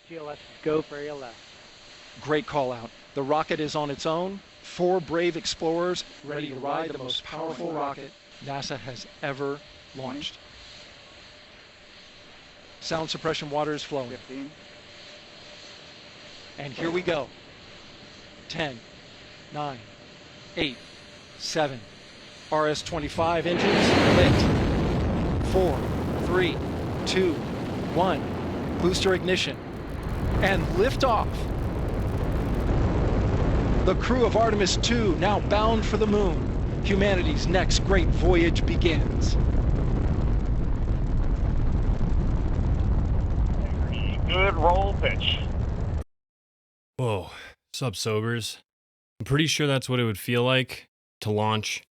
GLS, go for ALS. Great call out. The rocket is on its own. 4 brave explorers ready to ride the most powerful rocket NASA has ever launched. Sound suppression water is flowing. 15. And here we go. 10, 9, 8, 7. RS-25 engines lit. 4, 3, 2, 1. Booster ignition. And liftoff. The crew of Artemis II now bound for the moon. Humanity's next great voyage begins. Good roll pitch. Whoa, Sup Sobers. I'm pretty sure that's what it would feel like to launch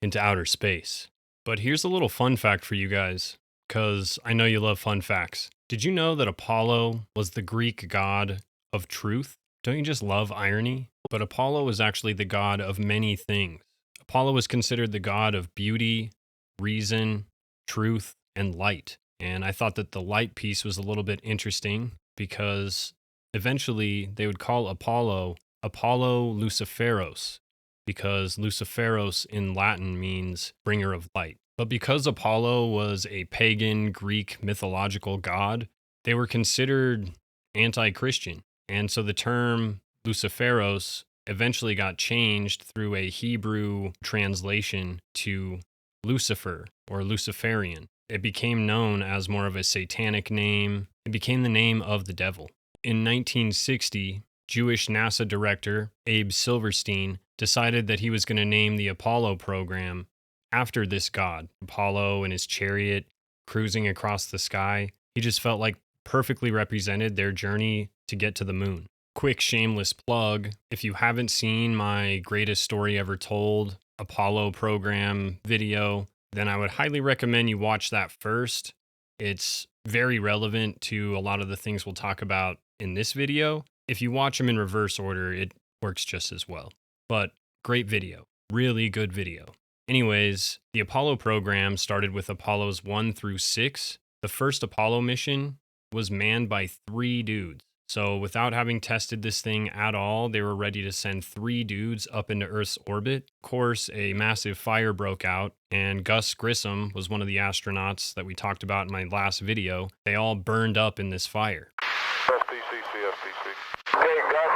into outer space. But here's a little fun fact for you guys, because I know you love fun facts. Did you know that Apollo was the Greek god of truth? Don't you just love irony? But Apollo was actually the god of many things. Apollo was considered the god of beauty, reason, truth, and light. And I thought that the light piece was a little bit interesting because eventually they would call Apollo Luciferos, because Luciferos in Latin means bringer of light. But because Apollo was a pagan Greek mythological god, they were considered anti-Christian. And so the term Luciferos eventually got changed through a Hebrew translation to Lucifer or Luciferian. It became known as more of a satanic name. It became the name of the devil. In 1960, Jewish NASA director Abe Silverstein decided that he was going to name the Apollo program after this god. Apollo in his chariot cruising across the sky. He just felt like perfectly represented their journey to get to the moon. Quick shameless plug, if you haven't seen my Greatest Story Ever Told Apollo program video, then I would highly recommend you watch that first. It's very relevant to a lot of the things we'll talk about in this video. If you watch them in reverse order, it works just as well. But great video, really good video. Anyways, the Apollo program started with Apollos 1 through 6. The first Apollo mission was manned by 3 dudes. So without having tested this thing at all, they were ready to send 3 dudes up into Earth's orbit. Of course, a massive fire broke out, and Gus Grissom was one of the astronauts that we talked about in my last video. They all burned up in this fire. CFTC. Okay, Gus,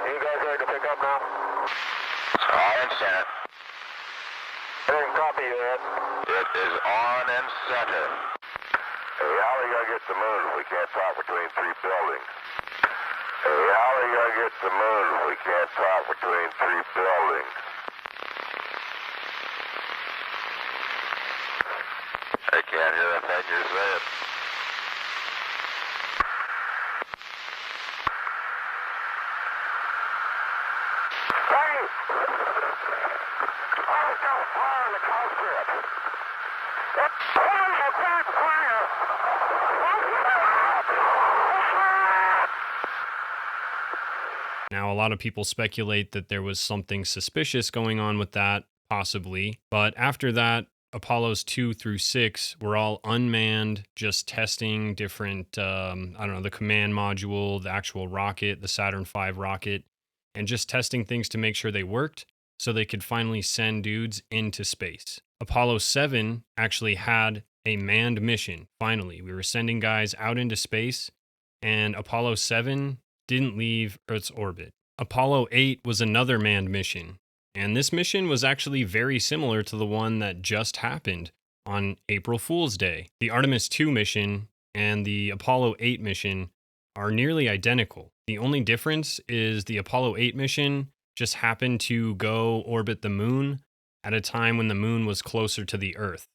you guys ready to pick up now? On and center. Didn't copy that. It is on and center. Hey, how are you going to get to the moon if we can't talk between 3 buildings? Hey, how are you going to get to the moon if we can't talk between 3 buildings? I can't hear a thing you're saying. Hey! Oh, it's got a fire in the cockpit. Oh, a big fire! Now, a lot of people speculate that there was something suspicious going on with that, possibly. But after that, Apollos 2 through 6 were all unmanned, just testing different, the command module, the actual rocket, the Saturn V rocket, and just testing things to make sure they worked so they could finally send dudes into space. Apollo 7 actually had a manned mission, finally. We were sending guys out into space, and Apollo 7 didn't leave Earth's orbit. Apollo 8 was another manned mission, and this mission was actually very similar to the one that just happened on April Fool's Day. The Artemis II mission and the Apollo 8 mission are nearly identical. The only difference is the Apollo 8 mission just happened to go orbit the moon at a time when the moon was closer to the Earth.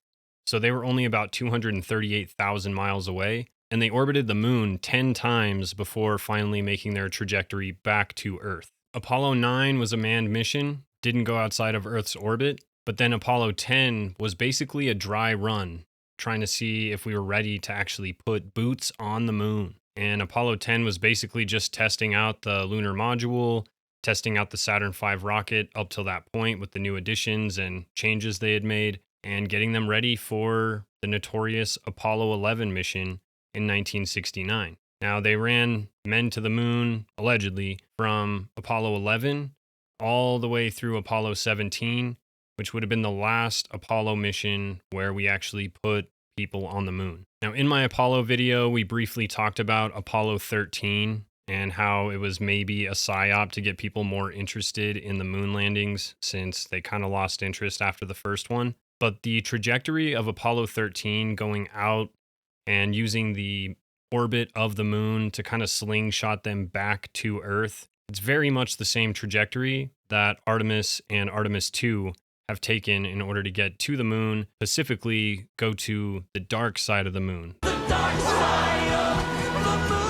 So they were only about 238,000 miles away, and they orbited the moon 10 times before finally making their trajectory back to Earth. Apollo 9 was a manned mission, didn't go outside of Earth's orbit, but then Apollo 10 was basically a dry run, trying to see if we were ready to actually put boots on the moon. And Apollo 10 was basically just testing out the lunar module, testing out the Saturn V rocket up till that point with the new additions and changes they had made, and getting them ready for the notorious Apollo 11 mission in 1969. Now, they ran men to the moon, allegedly, from Apollo 11 all the way through Apollo 17, which would have been the last Apollo mission where we actually put people on the moon. Now, in my Apollo video, we briefly talked about Apollo 13 and how it was maybe a psyop to get people more interested in the moon landings since they kind of lost interest after the first one. But the trajectory of Apollo 13 going out and using the orbit of the moon to kind of slingshot them back to Earth, it's very much the same trajectory that Artemis and Artemis II have taken in order to get to the moon, specifically go to the dark side of the moon. The dark side of the moon!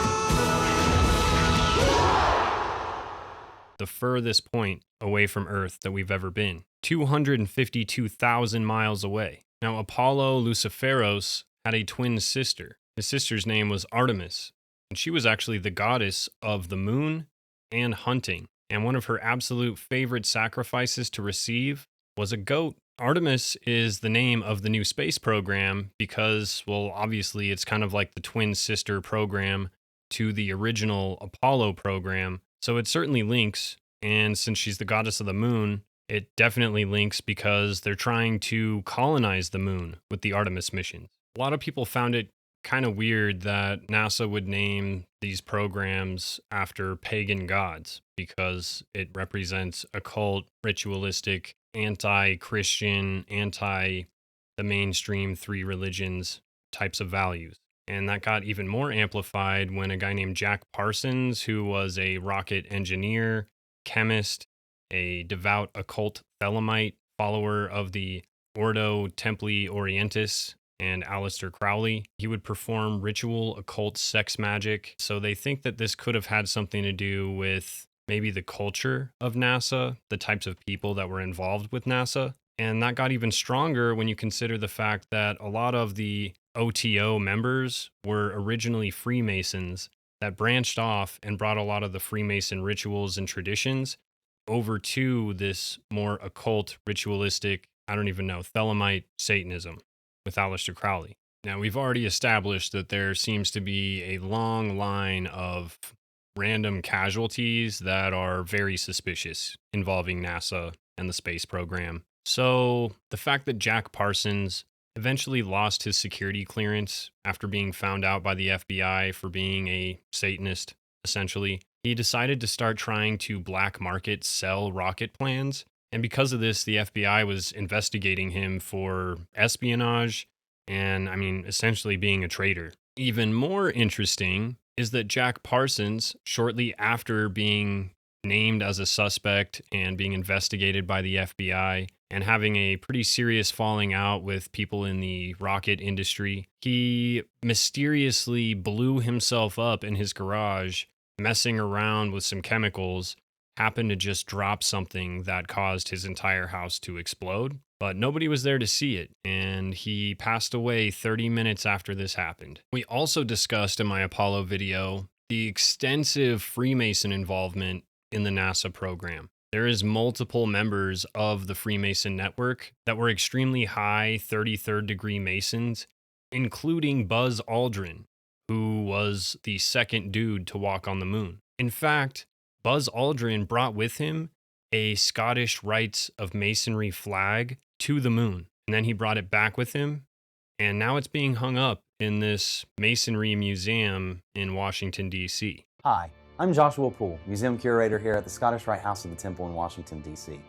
The furthest point away from Earth that we've ever been, 252,000 miles away. Now, Apollo Luciferos had a twin sister. His sister's name was Artemis, and she was actually the goddess of the moon and hunting. And one of her absolute favorite sacrifices to receive was a goat. Artemis is the name of the new space program because, well, obviously it's kind of like the twin sister program to the original Apollo program. So it certainly links. And since she's the goddess of the moon, it definitely links because they're trying to colonize the moon with the Artemis missions. A lot of people found it kind of weird that NASA would name these programs after pagan gods because it represents occult, ritualistic, anti-Christian, anti-the mainstream three religions types of values. And that got even more amplified when a guy named Jack Parsons, who was a rocket engineer, chemist, a devout occult Thelemite, follower of the Ordo Templi Orientis, and Aleister Crowley. He would perform ritual occult sex magic. So they think that this could have had something to do with maybe the culture of NASA, the types of people that were involved with NASA. And that got even stronger when you consider the fact that a lot of the OTO members were originally Freemasons that branched off and brought a lot of the Freemason rituals and traditions over to this more occult, ritualistic, Thelemite Satanism with Aleister Crowley. Now, we've already established that there seems to be a long line of random casualties that are very suspicious involving NASA and the space program. So the fact that Jack Parsons eventually lost his security clearance after being found out by the FBI for being a Satanist, essentially, he decided to start trying to black market sell rocket plans. And because of this, the FBI was investigating him for espionage and, essentially being a traitor. Even more interesting is that Jack Parsons, shortly after being named as a suspect and being investigated by the FBI and having a pretty serious falling out with people in the rocket industry, he mysteriously blew himself up in his garage, messing around with some chemicals, happened to just drop something that caused his entire house to explode. But nobody was there to see it, and he passed away 30 minutes after this happened. We also discussed in my Apollo video the extensive Freemason involvement in the NASA program. There is multiple members of the Freemason network that were extremely high 33rd degree Masons, including Buzz Aldrin, who was the second dude to walk on the moon. In fact, Buzz Aldrin brought with him a Scottish Rites of Masonry flag to the moon, and then he brought it back with him, and now it's being hung up in this Masonry museum in Washington, D.C. Hi, I'm Joshua Poole, Museum Curator here at the Scottish Rite House of the Temple in Washington, D.C.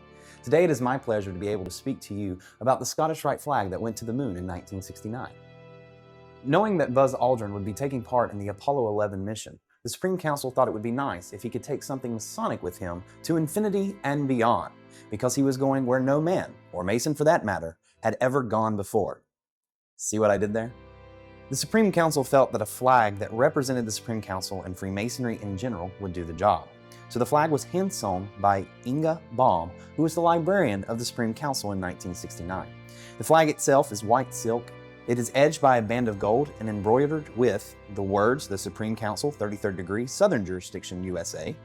Today it is my pleasure to be able to speak to you about the Scottish Rite flag that went to the moon in 1969. Knowing that Buzz Aldrin would be taking part in the Apollo 11 mission, the Supreme Council thought it would be nice if he could take something Masonic with him to infinity and beyond, because he was going where no man, or Mason for that matter, had ever gone before. See what I did there? The Supreme Council felt that a flag that represented the Supreme Council and Freemasonry in general would do the job. So the flag was hand-sewn by Inga Baum, who was the librarian of the Supreme Council in 1969. The flag itself is white silk. It is edged by a band of gold and embroidered with the words, the Supreme Council, 33rd degree, Southern Jurisdiction, USA,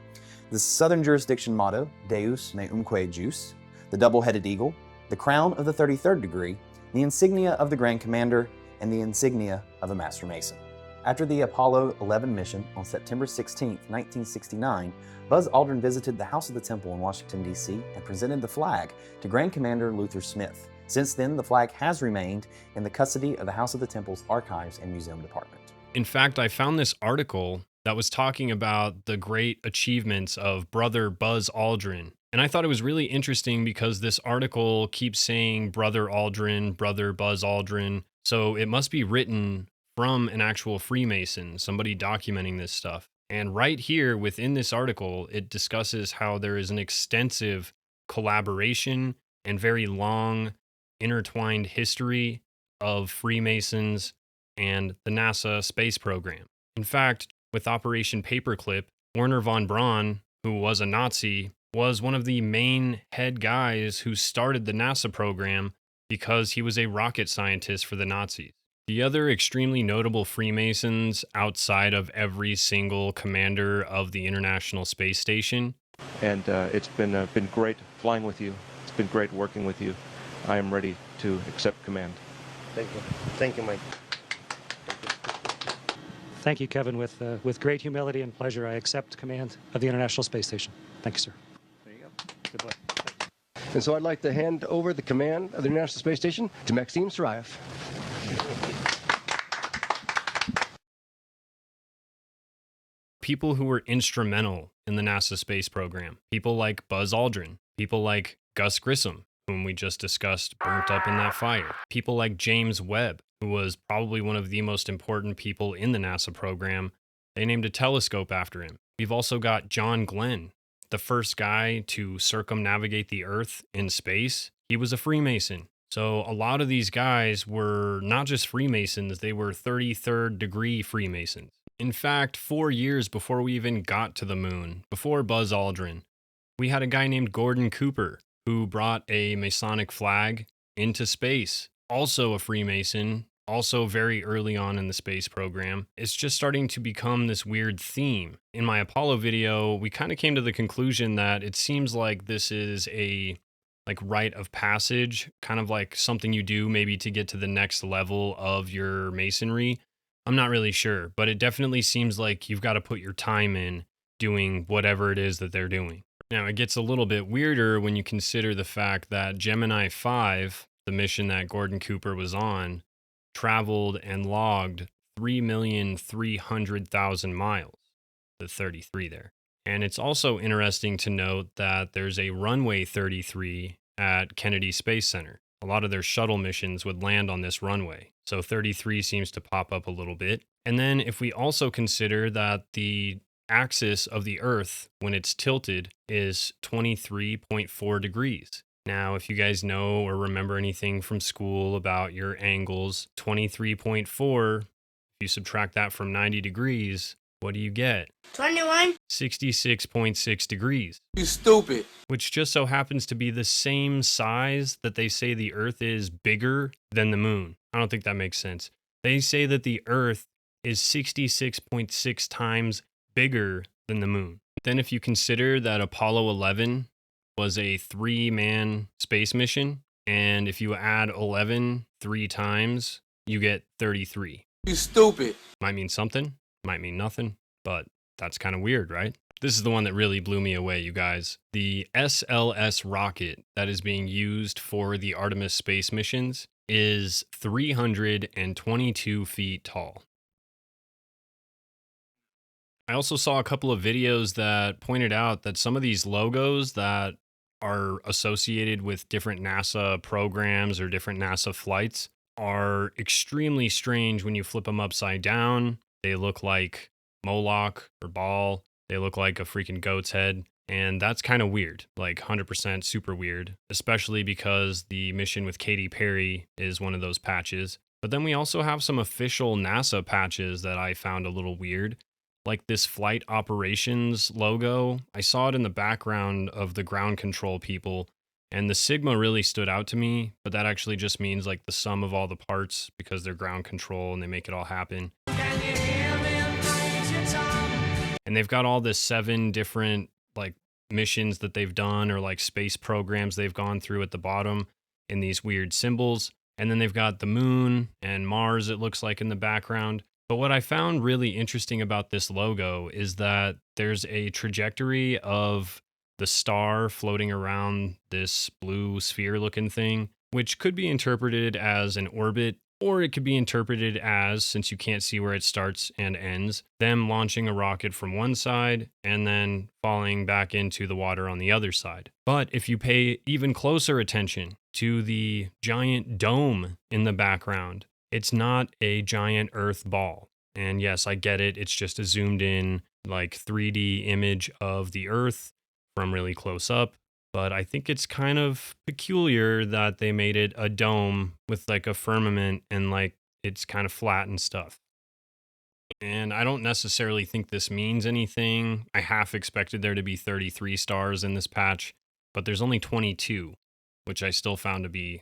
the Southern Jurisdiction motto, Deus me umque jus, the double-headed eagle, the crown of the 33rd degree, the insignia of the Grand Commander, and the insignia of a Master Mason. After the Apollo 11 mission on September 16, 1969, Buzz Aldrin visited the House of the Temple in Washington, D.C. and presented the flag to Grand Commander Luther Smith. Since then, the flag has remained in the custody of the House of the Temple's Archives and Museum Department. In fact, I found this article that was talking about the great achievements of Brother Buzz Aldrin. And I thought it was really interesting because this article keeps saying Brother Aldrin, Brother Buzz Aldrin. So it must be written from an actual Freemason, somebody documenting this stuff. And right here within this article, it discusses how there is an extensive collaboration and very long intertwined history of Freemasons and the NASA space program. In fact, with Operation Paperclip, Werner von Braun, who was a Nazi, was one of the main head guys who started the NASA program because he was a rocket scientist for the Nazis. The other extremely notable Freemasons outside of every single commander of the International Space Station. And it's been great flying with you. It's been great working with you. I am ready to accept command. Thank you. Thank you, Mike. Thank you, Kevin. With great humility and pleasure, I accept command of the International Space Station. Thank you, sir. There you go. Good luck. And so I'd like to hand over the command of the International Space Station to Maxim Sarayev. People who were instrumental in the NASA space program. People like Buzz Aldrin. People like Gus Grissom, whom we just discussed burnt up in that fire. People like James Webb, who was probably one of the most important people in the NASA program. They named a telescope after him. We've also got John Glenn, the first guy to circumnavigate the Earth in space. He was a Freemason. So a lot of these guys were not just Freemasons, they were 33rd degree Freemasons. In fact, 4 years before we even got to the moon, before Buzz Aldrin, we had a guy named Gordon Cooper who brought a Masonic flag into space. Also a Freemason, also very early on in the space program. It's just starting to become this weird theme. In my Apollo video, we kind of came to the conclusion that it seems like this is a rite of passage, kind of like something you do maybe to get to the next level of your masonry. I'm not really sure, but it definitely seems like you've got to put your time in doing whatever it is that they're doing. Now, it gets a little bit weirder when you consider the fact that Gemini 5, the mission that Gordon Cooper was on, traveled and logged 3,300,000 miles, the 33 there. And it's also interesting to note that there's a runway 33 at Kennedy Space Center. A lot of their shuttle missions would land on this runway. So 33 seems to pop up a little bit. And then if we also consider that the axis of the Earth, when it's tilted, is 23.4 degrees. Now, if you guys know or remember anything from school about your angles, 23.4, if you subtract that from 90 degrees, what do you get? 21. 66.6 degrees. You stupid. Which just so happens to be the same size that they say the Earth is bigger than the moon. I don't think that makes sense. They say that the Earth is 66.6 times bigger than the moon. Then if you consider that Apollo 11 was a 3-man space mission, and if you add 11 3 times, you get 33. You stupid. Might mean something, might mean nothing, but that's kind of weird, right? This is the one that really blew me away, you guys. The SLS rocket that is being used for the Artemis space missions is 322 feet tall. I also saw a couple of videos that pointed out that some of these logos that are associated with different NASA programs or different NASA flights are extremely strange when you flip them upside down. They look like Moloch or Baal. They look like a freaking goat's head. And that's kind of weird, like 100% super weird, especially because the mission with Katy Perry is one of those patches. But then we also have some official NASA patches that I found a little weird. Like this flight operations logo. I saw it in the background of the ground control people, and the Sigma really stood out to me, but that actually just means like the sum of all the parts because they're ground control and they make it all happen. And they've got all this 7 different like missions that they've done or like space programs they've gone through at the bottom in these weird symbols. And then they've got the moon and Mars, it looks like, in the background. But what I found really interesting about this logo is that there's a trajectory of the star floating around this blue sphere looking thing, which could be interpreted as an orbit, or it could be interpreted as, since you can't see where it starts and ends, them launching a rocket from one side and then falling back into the water on the other side. But if you pay even closer attention to the giant dome in the background, it's not a giant Earth ball. And yes, I get it. It's just a zoomed in, like 3D image of the Earth from really close up. But I think it's kind of peculiar that they made it a dome with like a firmament and like it's kind of flat and stuff. And I don't necessarily think this means anything. I half expected there to be 33 stars in this patch, but there's only 22, which I still found to be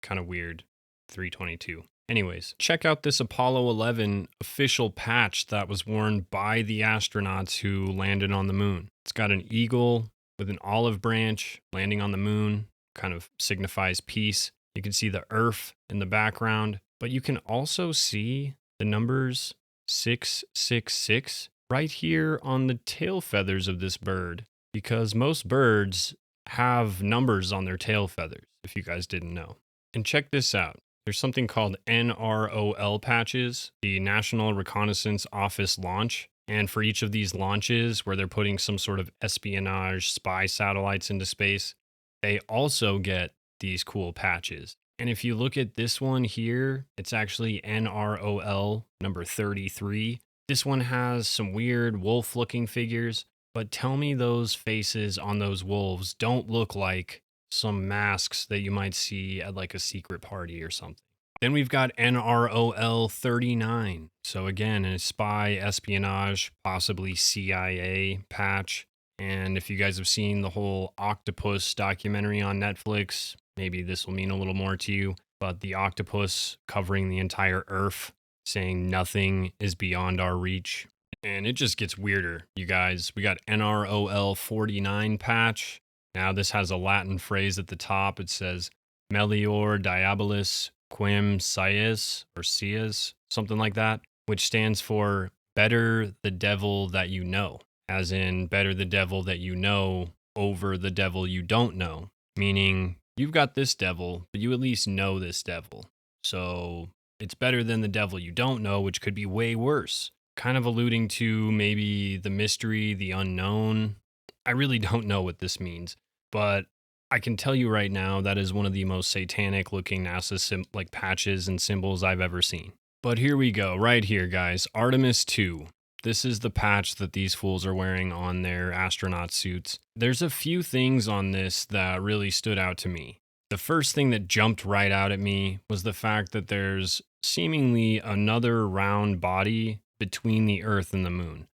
kind of weird. 322. Anyways, check out this Apollo 11 official patch that was worn by the astronauts who landed on the moon. It's got an eagle with an olive branch landing on the moon, kind of signifies peace. You can see the Earth in the background, but you can also see the numbers 666 right here on the tail feathers of this bird, because most birds have numbers on their tail feathers, if you guys didn't know. And check this out. There's something called NROL patches, the National Reconnaissance Office launch. And for each of these launches where they're putting some sort of espionage spy satellites into space, they also get these cool patches. And if you look at this one here, it's actually NROL number 33. This one has some weird wolf-looking figures, but tell me those faces on those wolves don't look like some masks that you might see at like a secret party or something. Then we've got NROL 39. So again, a spy, espionage, possibly CIA patch. And if you guys have seen the whole octopus documentary on Netflix, maybe this will mean a little more to you. But the octopus covering the entire Earth, saying nothing is beyond our reach. And it just gets weirder, you guys. We got NROL 49 patch. Now this has a Latin phrase at the top. It says, Melior Diabolus Quem Sias, or Sias, something like that, which stands for better the devil that you know, as in better the devil that you know over the devil you don't know, meaning you've got this devil, but you at least know this devil. So it's better than the devil you don't know, which could be way worse. Kind of alluding to maybe the mystery, the unknown. I really don't know what this means, but I can tell you right now that is one of the most satanic looking NASA patches and symbols I've ever seen. But here we go, right here, guys. Artemis II. This is the patch that these fools are wearing on their astronaut suits. There's a few things on this that really stood out to me. The first thing that jumped right out at me was the fact that there's seemingly another round body between the Earth and the moon,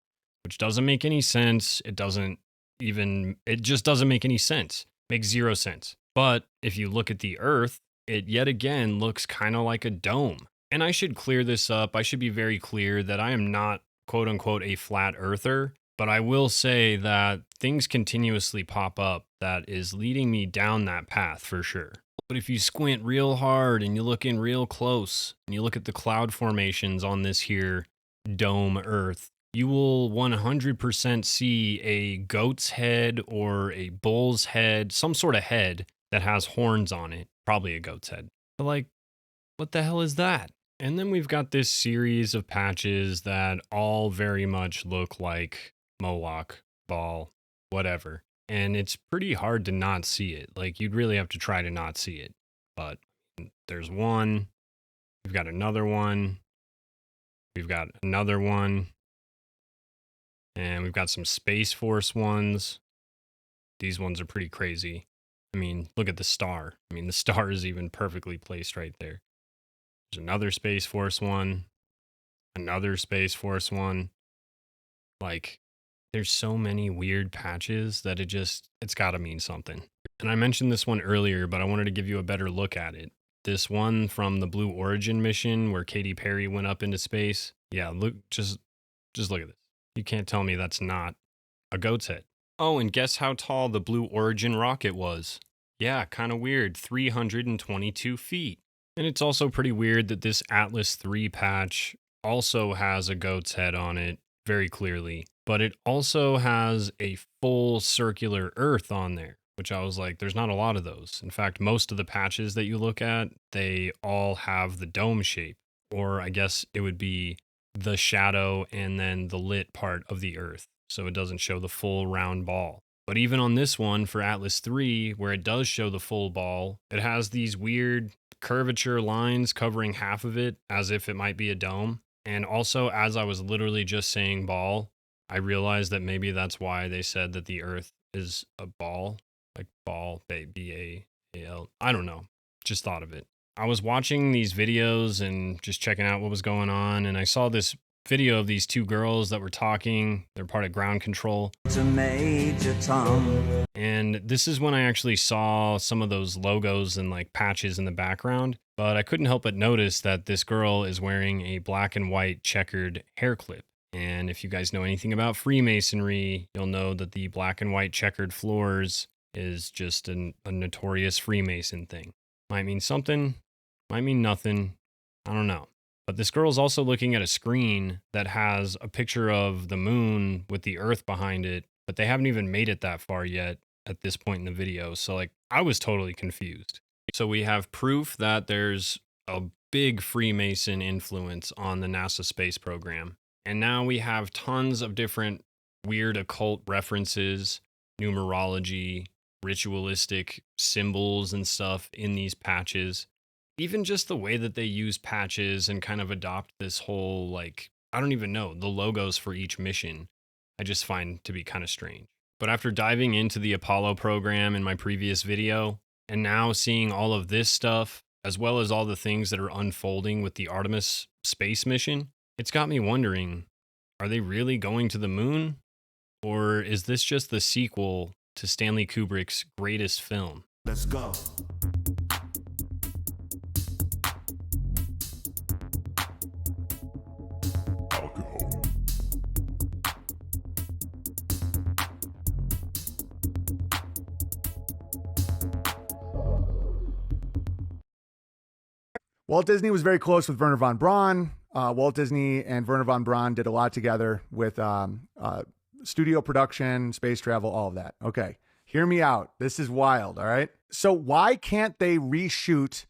which doesn't make any sense. It just doesn't make any sense. Makes zero sense. But if you look at the Earth, it yet again looks kind of like a dome. And I should clear this up. I should be very clear that I am not, quote unquote, a flat earther. But I will say that things continuously pop up that is leading me down that path for sure. But if you squint real hard and you look in real close and you look at the cloud formations on this here dome Earth, you will 100% see a goat's head or a bull's head, some sort of head that has horns on it. Probably a goat's head. But like, what the hell is that? And then we've got this series of patches that all very much look like Moloch, Baal, whatever. And it's pretty hard to not see it. Like, you'd really have to try to not see it. But there's one. We've got another one. We've got another one. And we've got some Space Force ones. These ones are pretty crazy. I mean, look at the star. I mean, the star is even perfectly placed right there. There's another Space Force one. Another Space Force one. Like, there's so many weird patches that it's got to mean something. And I mentioned this one earlier, but I wanted to give you a better look at it. This one from the Blue Origin mission where Katy Perry went up into space. Yeah, look, just look at this. You can't tell me that's not a goat's head. Oh, and guess how tall the Blue Origin rocket was? Yeah, kind of weird, 322 feet. And it's also pretty weird that this Atlas III patch also has a goat's head on it very clearly, but it also has a full circular earth on there, which I was like, there's not a lot of those. In fact, most of the patches that you look at, they all have the dome shape, or I guess it would be the shadow and then the lit part of the earth. So it doesn't show the full round ball. But even on this one for Atlas 3, where it does show the full ball, it has these weird curvature lines covering half of it as if it might be a dome. And also, as I was literally just saying ball, I realized that maybe that's why they said that the earth is a ball, like ball, B-A-A-L. I don't know. Just thought of it. I was watching these videos and just checking out what was going on, and I saw this video of these two girls that were talking. They're part of ground control. To Major Tom. And this is when I actually saw some of those logos and like patches in the background, but I couldn't help but notice that this girl is wearing a black and white checkered hair clip. And if you guys know anything about Freemasonry, you'll know that the black and white checkered floors is just a notorious Freemason thing. Might mean something, might mean nothing, I don't know. But this girl's also looking at a screen that has a picture of the moon with the earth behind it, but they haven't even made it that far yet at this point in the video. So like, I was totally confused. So we have proof that there's a big Freemason influence on the NASA space program. And now we have tons of different weird occult references, numerology, ritualistic symbols and stuff in these patches. Even just the way that they use patches and kind of adopt this whole, like, I don't even know, the logos for each mission, I just find to be kind of strange. But after diving into the Apollo program in my previous video, and now seeing all of this stuff, as well as all the things that are unfolding with the Artemis space mission, it's got me wondering, are they really going to the moon? Or is this just the sequel to Stanley Kubrick's greatest film? Let's go. Walt Disney was very close with Wernher von Braun. Walt Disney and Wernher von Braun did a lot together with studio production, space travel, all of that. Okay, hear me out. This is wild, all right? So why can't they reshoot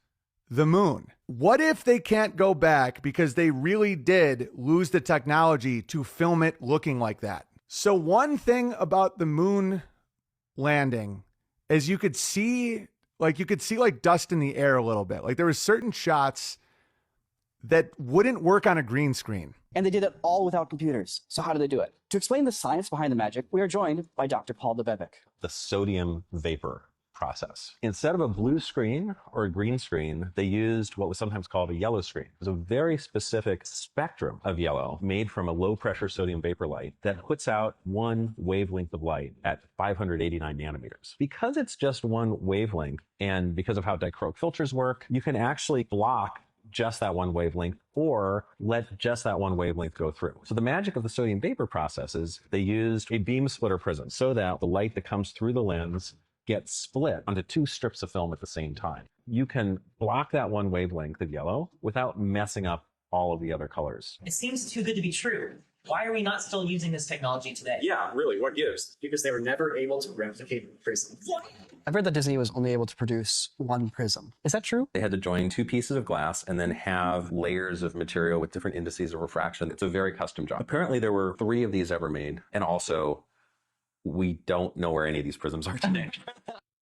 the moon? What if they can't go back because they really did lose the technology to film it looking like that? So one thing about the moon landing is you could see dust in the air a little bit. Like there were certain shots that wouldn't work on a green screen. And they did it all without computers. So how did they do it? To explain the science behind the magic, we are joined by Dr. Paul Debevic. The sodium vapor process. Instead of a blue screen or a green screen, they used what was sometimes called a yellow screen. It was a very specific spectrum of yellow made from a low pressure sodium vapor light that puts out one wavelength of light at 589 nanometers. Because it's just one wavelength, and because of how dichroic filters work, you can actually block just that one wavelength or let just that one wavelength go through. So the magic of the sodium vapor process is they used a beam splitter prism so that the light that comes through the lens gets split onto two strips of film at the same time. You can block that one wavelength of yellow without messing up all of the other colors. It seems too good to be true. Why are we not still using this technology today? Yeah, really, what gives? Because they were never able to replicate the prism. What? I've read that Disney was only able to produce one prism. Is that true? They had to join two pieces of glass and then have layers of material with different indices of refraction. It's a very custom job. Apparently there were 3 of these ever made, and also we don't know where any of these prisms are today.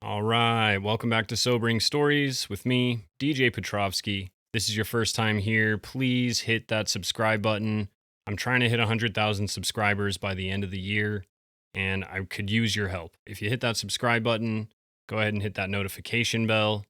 All right, welcome back to Sobering Stories with me, DJ Petrovsky. This is your first time here, please hit that subscribe button. I'm trying to hit 100,000 subscribers by the end of the year, and I could use your help. If you hit that subscribe button, go ahead and hit that notification bell.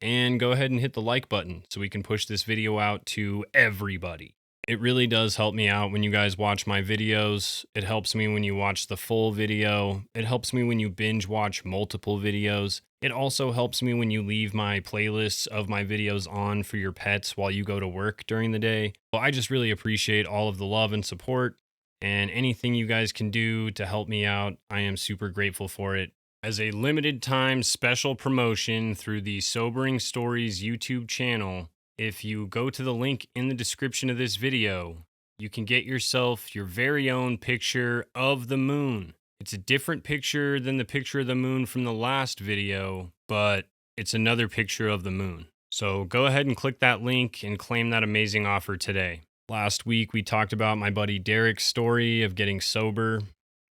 And go ahead and hit the like button so we can push this video out to everybody. It really does help me out when you guys watch my videos. It helps me when you watch the full video. It helps me when you binge watch multiple videos. It also helps me when you leave my playlists of my videos on for your pets while you go to work during the day. Well, I just really appreciate all of the love and support, and anything you guys can do to help me out, I am super grateful for it. As a limited time special promotion through the Sobering Stories YouTube channel, if you go to the link in the description of this video, you can get yourself your very own picture of the moon. It's a different picture than the picture of the moon from the last video, but it's another picture of the moon. So go ahead and click that link and claim that amazing offer today. Last week, we talked about my buddy Derek's story of getting sober.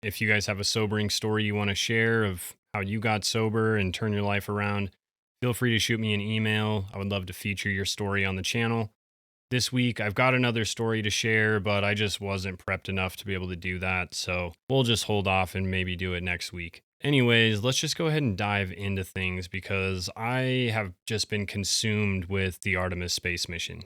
If you guys have a sobering story you want to share of how you got sober and turn your life around, feel free to shoot me an email. I would love to feature your story on the channel. This week, I've got another story to share, but I just wasn't prepped enough to be able to do that, so we'll just hold off and maybe do it next week. Anyways, let's just go ahead and dive into things because I have just been consumed with the Artemis space mission.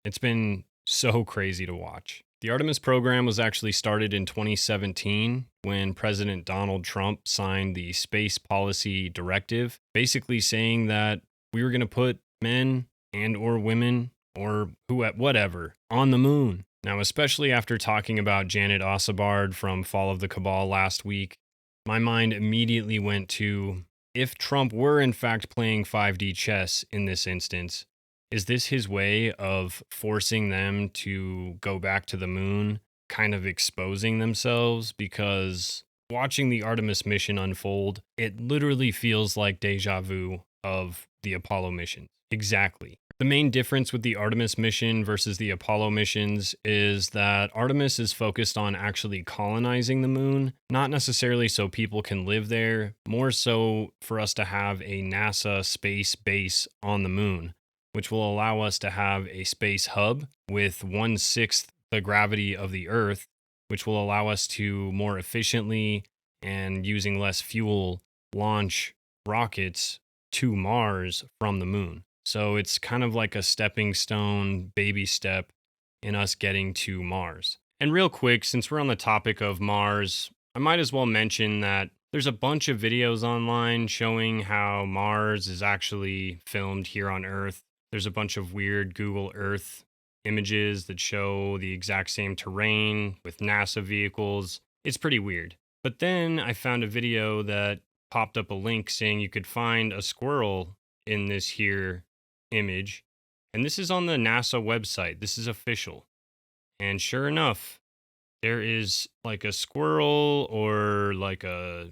It's been so crazy to watch. The Artemis program was actually started in 2017 when President Donald Trump signed the Space Policy Directive, basically saying that we were going to put men and or women or whatever on the moon. Now, especially after talking about Janet Osabard from Fall of the Cabal last week, my mind immediately went to, if Trump were in fact playing 5D chess in this instance, is this his way of forcing them to go back to the moon, kind of exposing themselves? Because watching the Artemis mission unfold, it literally feels like deja vu of the Apollo mission. Exactly. The main difference with the Artemis mission versus the Apollo missions is that Artemis is focused on actually colonizing the moon, not necessarily so people can live there, more so for us to have a NASA space base on the moon, which will allow us to have a space hub with 1/6 the gravity of the Earth, which will allow us to more efficiently and using less fuel launch rockets to Mars from the moon. So it's kind of like a stepping stone, baby step in us getting to Mars. And real quick, since we're on the topic of Mars, I might as well mention that there's a bunch of videos online showing how Mars is actually filmed here on Earth. There's a bunch of weird Google Earth images that show the exact same terrain with NASA vehicles. It's pretty weird. But then I found a video that popped up a link saying you could find a squirrel in this here image, and this is on the NASA website. This is official, and sure enough, there is like a squirrel or like a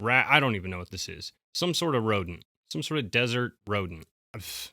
rat. I don't even know what this is. Some sort of rodent, some sort of desert rodent. This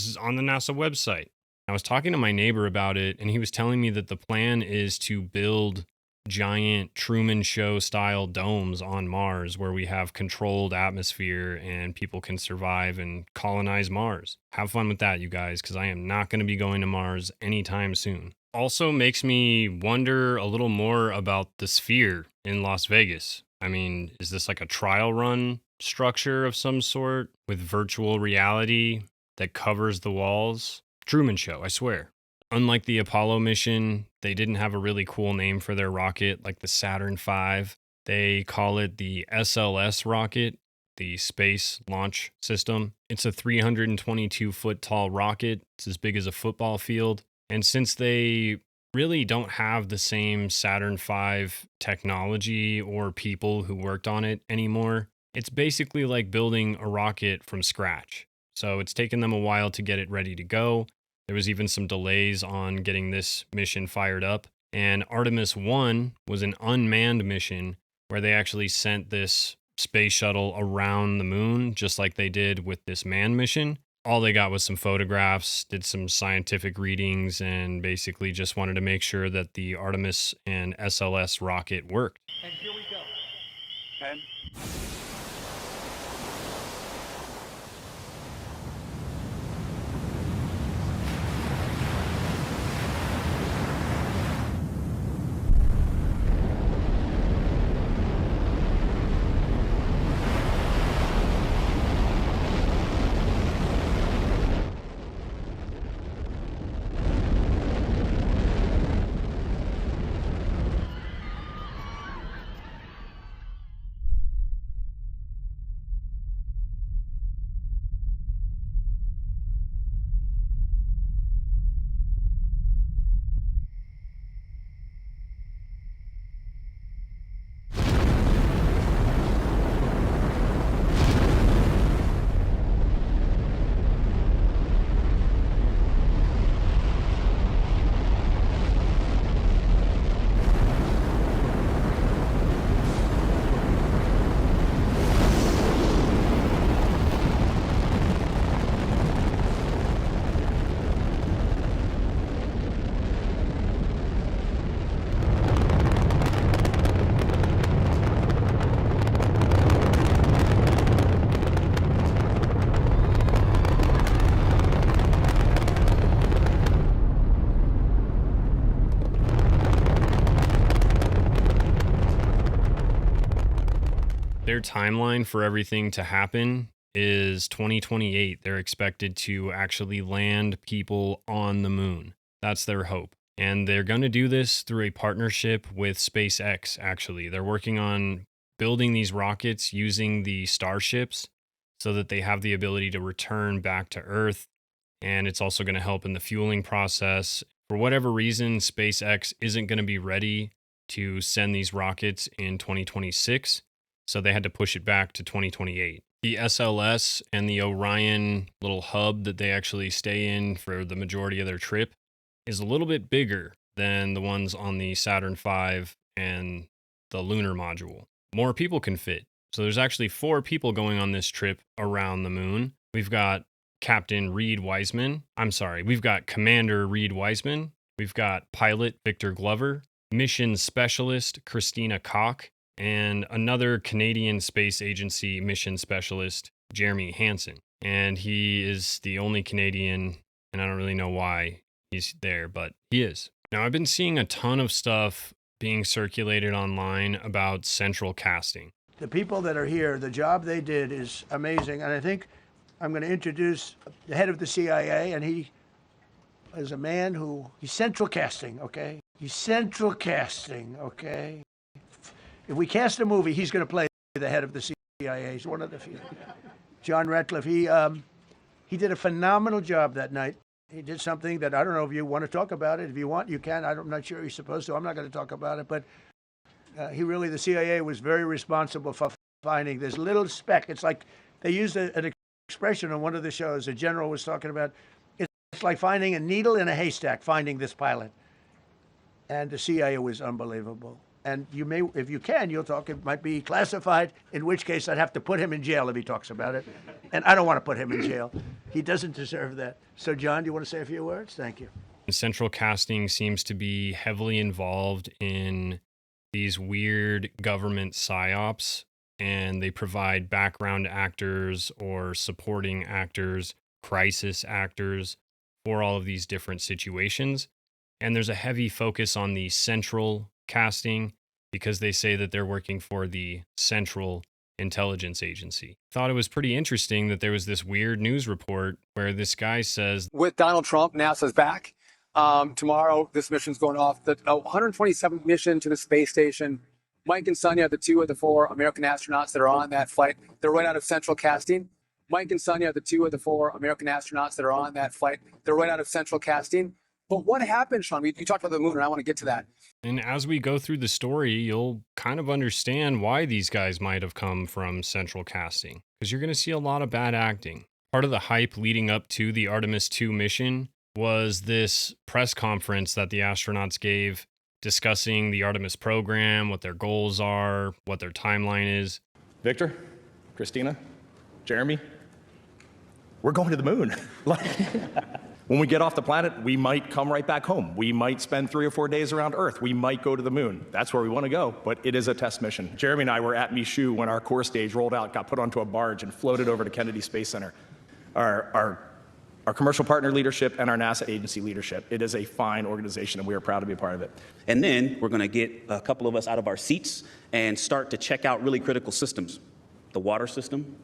is on the NASA website. I was talking to my neighbor about it, and he was telling me that the plan is to build giant Truman Show style domes on Mars where we have controlled atmosphere and people can survive and colonize Mars. Have fun with that, you guys, because I am not going to be going to Mars anytime soon. Also makes me wonder a little more about the Sphere in Las Vegas. I mean, is this like a trial run structure of some sort with virtual reality that covers the walls? Truman Show, I swear. Unlike the Apollo mission, they didn't have a really cool name for their rocket like the Saturn V. They call it the SLS rocket, the Space Launch System. It's a 322-foot tall rocket. It's as big as a football field. And since they really don't have the same Saturn V technology or people who worked on it anymore, it's basically like building a rocket from scratch. So it's taken them a while to get it ready to go. There was even some delays on getting this mission fired up. And Artemis I was an unmanned mission where they actually sent this space shuttle around the moon, just like they did with this manned mission. All they got was some photographs, did some scientific readings, and basically just wanted to make sure that the Artemis and SLS rocket worked. And here we go. 10. Their timeline for everything to happen is 2028. They're expected to actually land people on the moon. That's their hope. And they're going to do this through a partnership with SpaceX, actually. They're working on building these rockets using the starships so that they have the ability to return back to Earth. And it's also going to help in the fueling process. For whatever reason, SpaceX isn't going to be ready to send these rockets in 2026. So they had to push it back to 2028. The SLS and the Orion little hub that they actually stay in for the majority of their trip is a little bit bigger than the ones on the Saturn V and the lunar module. More people can fit. So there's actually 4 people going on this trip around the moon. We've got Captain Reed Wiseman. We've got Commander Reed Wiseman. We've got pilot Victor Glover, mission specialist Christina Koch, and another Canadian Space Agency mission specialist, Jeremy Hansen. And he is the only Canadian, and I don't really know why he's there, but he is. Now, I've been seeing a ton of stuff being circulated online about central casting. The people that are here, the job they did is amazing. And I think I'm going to introduce the head of the CIA, and he is a man he's central casting, okay? He's central casting, okay? If we cast a movie, he's going to play the head of the CIA. He's one of the few. John Ratcliffe, he did a phenomenal job that night. He did something that I don't know if you want to talk about it. If you want, you can. I'm not sure you're supposed to. I'm not going to talk about it. But the CIA was very responsible for finding this little speck. It's like they used an expression on one of the shows. A general was talking about, it's like finding a needle in a haystack, finding this pilot. And the CIA was unbelievable. And you may, if you can, you'll talk, it might be classified, in which case I'd have to put him in jail if he talks about it. And I don't want to put him in jail. He doesn't deserve that. So, John, do you want to say a few words? Thank you. Central casting seems to be heavily involved in these weird government psyops, and they provide background actors or supporting actors, crisis actors for all of these different situations. And there's a heavy focus on the central casting because they say that they're working for the Central Intelligence Agency. Thought it was pretty interesting that there was this weird news report where this guy says, with Donald Trump, NASA's back. Tomorrow, this mission's going off. The 127th mission to the space station. Mike and Sonia, the 2 of the 4 American astronauts that are on that flight, they're right out of central casting. Mike and Sonia, the 2 of the 4 American astronauts that are on that flight, they're right out of central casting. But what happened, Sean? You talked about the moon, and I want to get to that. And as we go through the story, you'll kind of understand why these guys might have come from central casting, because you're going to see a lot of bad acting. Part of the hype leading up to the Artemis II mission was this press conference that the astronauts gave discussing the Artemis program, what their goals are, what their timeline is. Victor, Christina, Jeremy, we're going to the moon. When we get off the planet, we might come right back home. We might spend 3 or 4 days around Earth. We might go to the moon. That's where we want to go, but it is a test mission. Jeremy and I were at Michoud when our core stage rolled out, got put onto a barge, and floated over to Kennedy Space Center. Our commercial partner leadership and our NASA agency leadership. It is a fine organization, and we are proud to be a part of it. And then we're going to get a couple of us out of our seats and start to check out really critical systems, the water system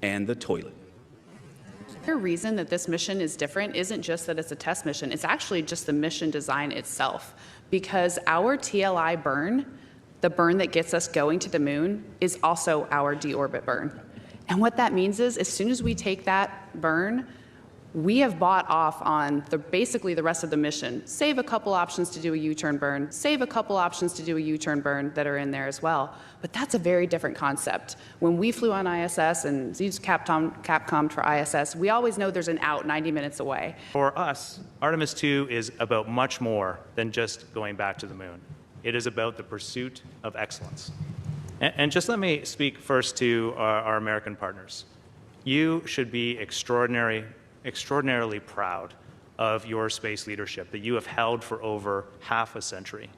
and the toilet. The reason that this mission is different isn't just that it's a test mission, it's actually just the mission design itself. Because our TLI burn, the burn that gets us going to the moon, is also our deorbit burn. And what that means is, as soon as we take that burn, we have bought off on basically the rest of the mission. Save a couple options to do a U-turn burn, save a couple options to do a U-turn burn that are in there as well. But that's a very different concept. When we flew on ISS and used Capcom for ISS, we always know there's an out 90 minutes away. For us, Artemis II is about much more than just going back to the moon. It is about the pursuit of excellence. And just let me speak first to our American partners. You should be extraordinarily proud of your space leadership that you have held for over half a century.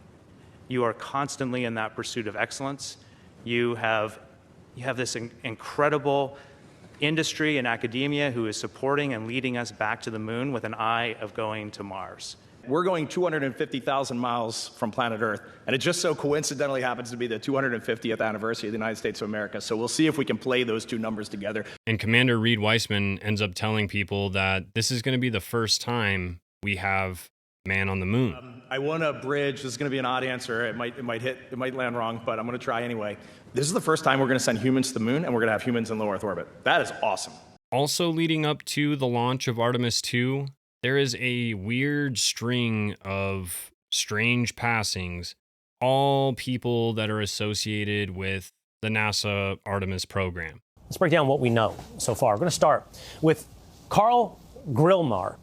You are constantly in that pursuit of excellence. You have this incredible industry and academia who is supporting and leading us back to the moon with an eye of going to Mars. We're going 250,000 miles from planet Earth, and it just so coincidentally happens to be the 250th anniversary of the United States of America. So we'll see if we can play those two numbers together. And Commander Reed Weissman ends up telling people that this is going to be the first time we have man on the moon. I want to bridge. This is going to be an odd answer. It might land wrong, but I'm going to try anyway. This is the first time we're going to send humans to the moon, and we're going to have humans in low Earth orbit. That is awesome. Also leading up to the launch of Artemis II, there is a weird string of strange passings, all people that are associated with the NASA Artemis program. Let's break down what we know so far. We're going to start with Carl Grillmar.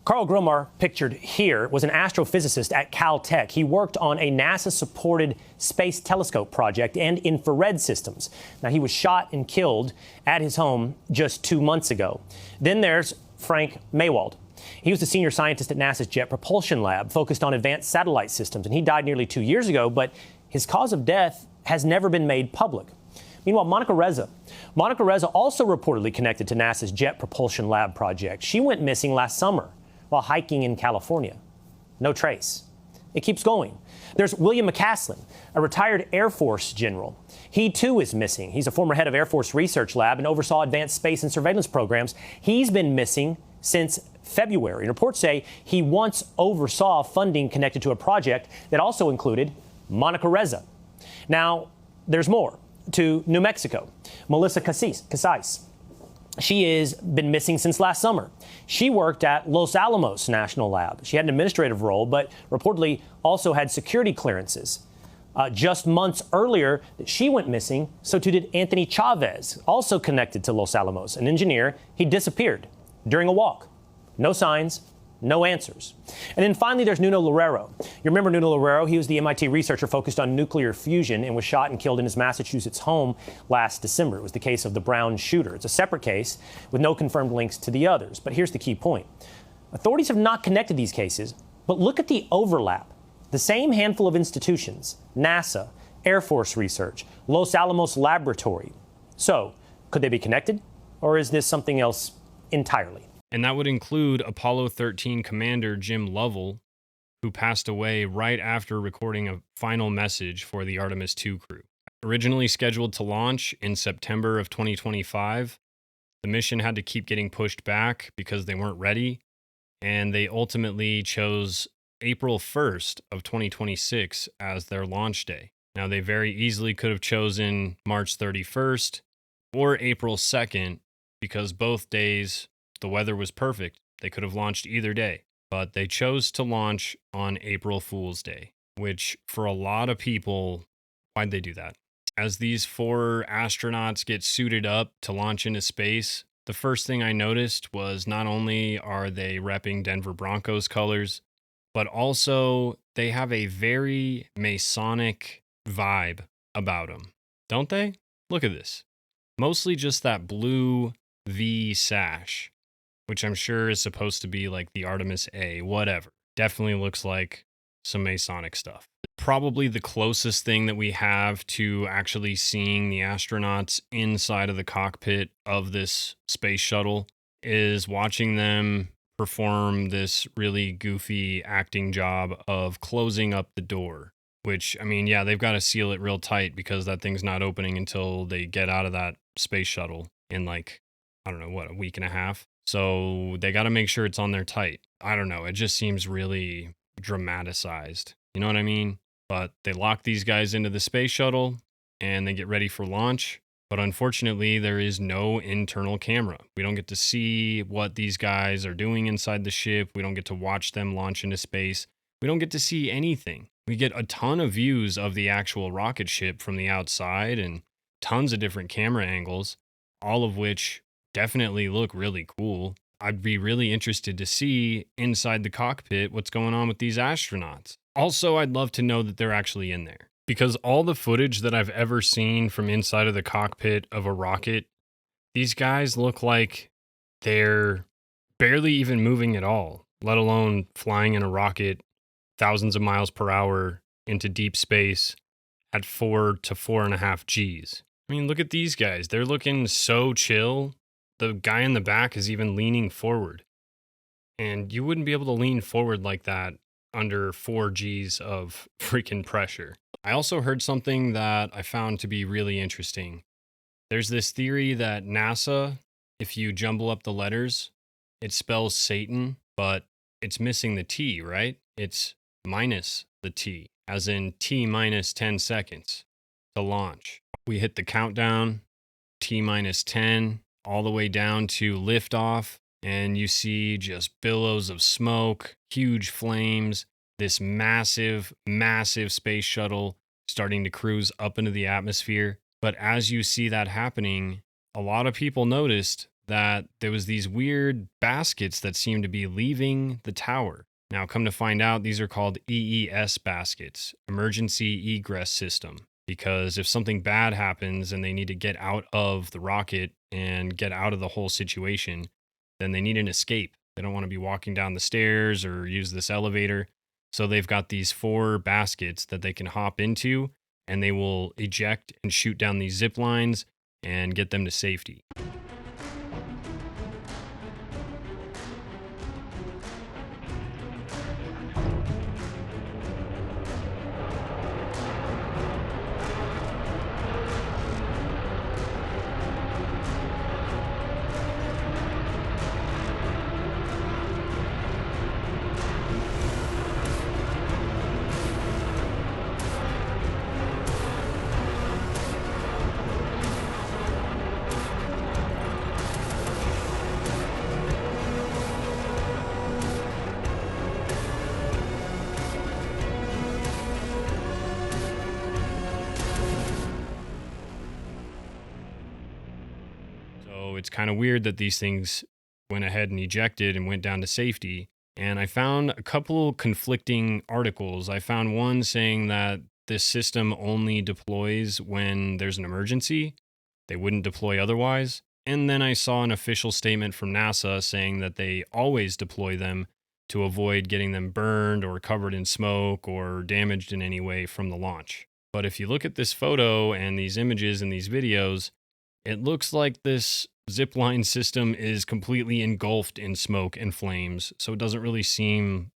Carl Grillmar, pictured here, was an astrophysicist at Caltech. He worked on a NASA-supported space telescope project and infrared systems. Now, he was shot and killed at his home just 2 months ago. Then there's Frank Maywald. He was the senior scientist at NASA's Jet Propulsion Lab, focused on advanced satellite systems, and he died nearly 2 years ago, but his cause of death has never been made public. Meanwhile, Monica Reza also reportedly connected to NASA's Jet Propulsion Lab project. She went missing last summer while hiking in California. No trace. It keeps going. There's William McCaslin, a retired Air Force general. He, too, is missing. He's a former head of Air Force Research Lab and oversaw advanced space and surveillance programs. He's been missing since February. And reports say he once oversaw funding connected to a project that also included Monica Reza. Now, there's more. To New Mexico, Melissa Casais. She has been missing since last summer. She worked at Los Alamos National Lab. She had an administrative role, but reportedly also had security clearances. Just months earlier, she went missing, so too did Anthony Chavez, also connected to Los Alamos, an engineer. He disappeared during a walk. No signs, no answers. And then finally, there's Nuno Loureiro. You remember Nuno Loureiro? He was the MIT researcher focused on nuclear fusion and was shot and killed in his Massachusetts home last December. It was the case of the Brown shooter. It's a separate case with no confirmed links to the others. But here's the key point. Authorities have not connected these cases, but look at the overlap. The same handful of institutions, NASA, Air Force Research, Los Alamos Laboratory. So, could they be connected? Or is this something else entirely? And that would include Apollo 13 commander Jim Lovell, who passed away right after recording a final message for the Artemis II crew. Originally scheduled to launch in September of 2025, the mission had to keep getting pushed back because they weren't ready, and they ultimately chose April 1st of 2026 as their launch day. Now, they very easily could have chosen March 31st or April 2nd, because both days the weather was perfect. They could have launched either day, but they chose to launch on April Fool's Day, which for a lot of people, why'd they do that? As these 4 astronauts get suited up to launch into space, the first thing I noticed was not only are they repping Denver Broncos colors, but also they have a very Masonic vibe about them, don't they? Look at this. Mostly just that blue V sash, which I'm sure is supposed to be like the Artemis A, whatever. Definitely looks like some Masonic stuff. Probably the closest thing that we have to actually seeing the astronauts inside of the cockpit of this space shuttle is watching them perform this really goofy acting job of closing up the door. Which, I mean, yeah, they've got to seal it real tight because that thing's not opening until they get out of that space shuttle in like, I don't know, what, a week and a half? So they got to make sure it's on there tight. I don't know. It just seems really dramatized. You know what I mean? But they lock these guys into the space shuttle and they get ready for launch. But unfortunately, there is no internal camera. We don't get to see what these guys are doing inside the ship. We don't get to watch them launch into space. We don't get to see anything. We get a ton of views of the actual rocket ship from the outside and tons of different camera angles, all of which definitely look really cool. I'd be really interested to see inside the cockpit what's going on with these astronauts. Also, I'd love to know that they're actually in there, because all the footage that I've ever seen from inside of the cockpit of a rocket, these guys look like they're barely even moving at all, let alone flying in a rocket thousands of miles per hour into deep space at 4 to 4.5 Gs. I mean, look at these guys. They're looking so chill. The guy in the back is even leaning forward. And you wouldn't be able to lean forward like that under 4 Gs of freaking pressure. I also heard something that I found to be really interesting. There's this theory that NASA, if you jumble up the letters, it spells Satan, but it's missing the T, right? It's minus the T, as in T minus 10 seconds to launch. We hit the countdown, T minus 10, all the way down to liftoff, and you see just billows of smoke, huge flames, this massive, massive space shuttle starting to cruise up into the atmosphere. But as you see that happening, a lot of people noticed that there was these weird baskets that seemed to be leaving the tower. Now, come to find out, these are called EES baskets, Emergency Egress System, because if something bad happens and they need to get out of the rocket and get out of the whole situation, then they need an escape. They don't want to be walking down the stairs or use this elevator. So they've got these 4 baskets that they can hop into, and they will eject and shoot down these zip lines and get them to safety. It's kind of weird that these things went ahead and ejected and went down to safety. And I found a couple conflicting articles. I found one saying that this system only deploys when there's an emergency. They wouldn't deploy otherwise. And then I saw an official statement from NASA saying that they always deploy them to avoid getting them burned or covered in smoke or damaged in any way from the launch. But if you look at this photo and these images and these videos, it looks like this zipline system is completely engulfed in smoke and flames, so it doesn't really seem,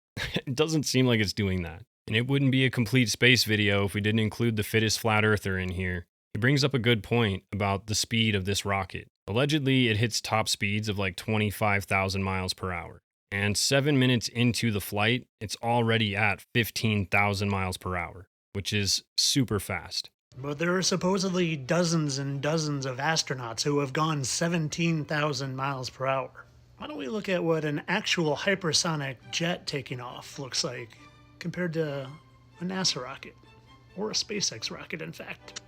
it doesn't seem like it's doing that. And it wouldn't be a complete space video if we didn't include the fittest flat earther in here. He brings up a good point about the speed of this rocket. Allegedly, it hits top speeds of like 25,000 miles per hour. And 7 minutes into the flight, it's already at 15,000 miles per hour, which is super fast. But there are supposedly dozens and dozens of astronauts who have gone 17,000 miles per hour. Why don't we look at what an actual hypersonic jet taking off looks like compared to a NASA rocket, or a SpaceX rocket, in fact.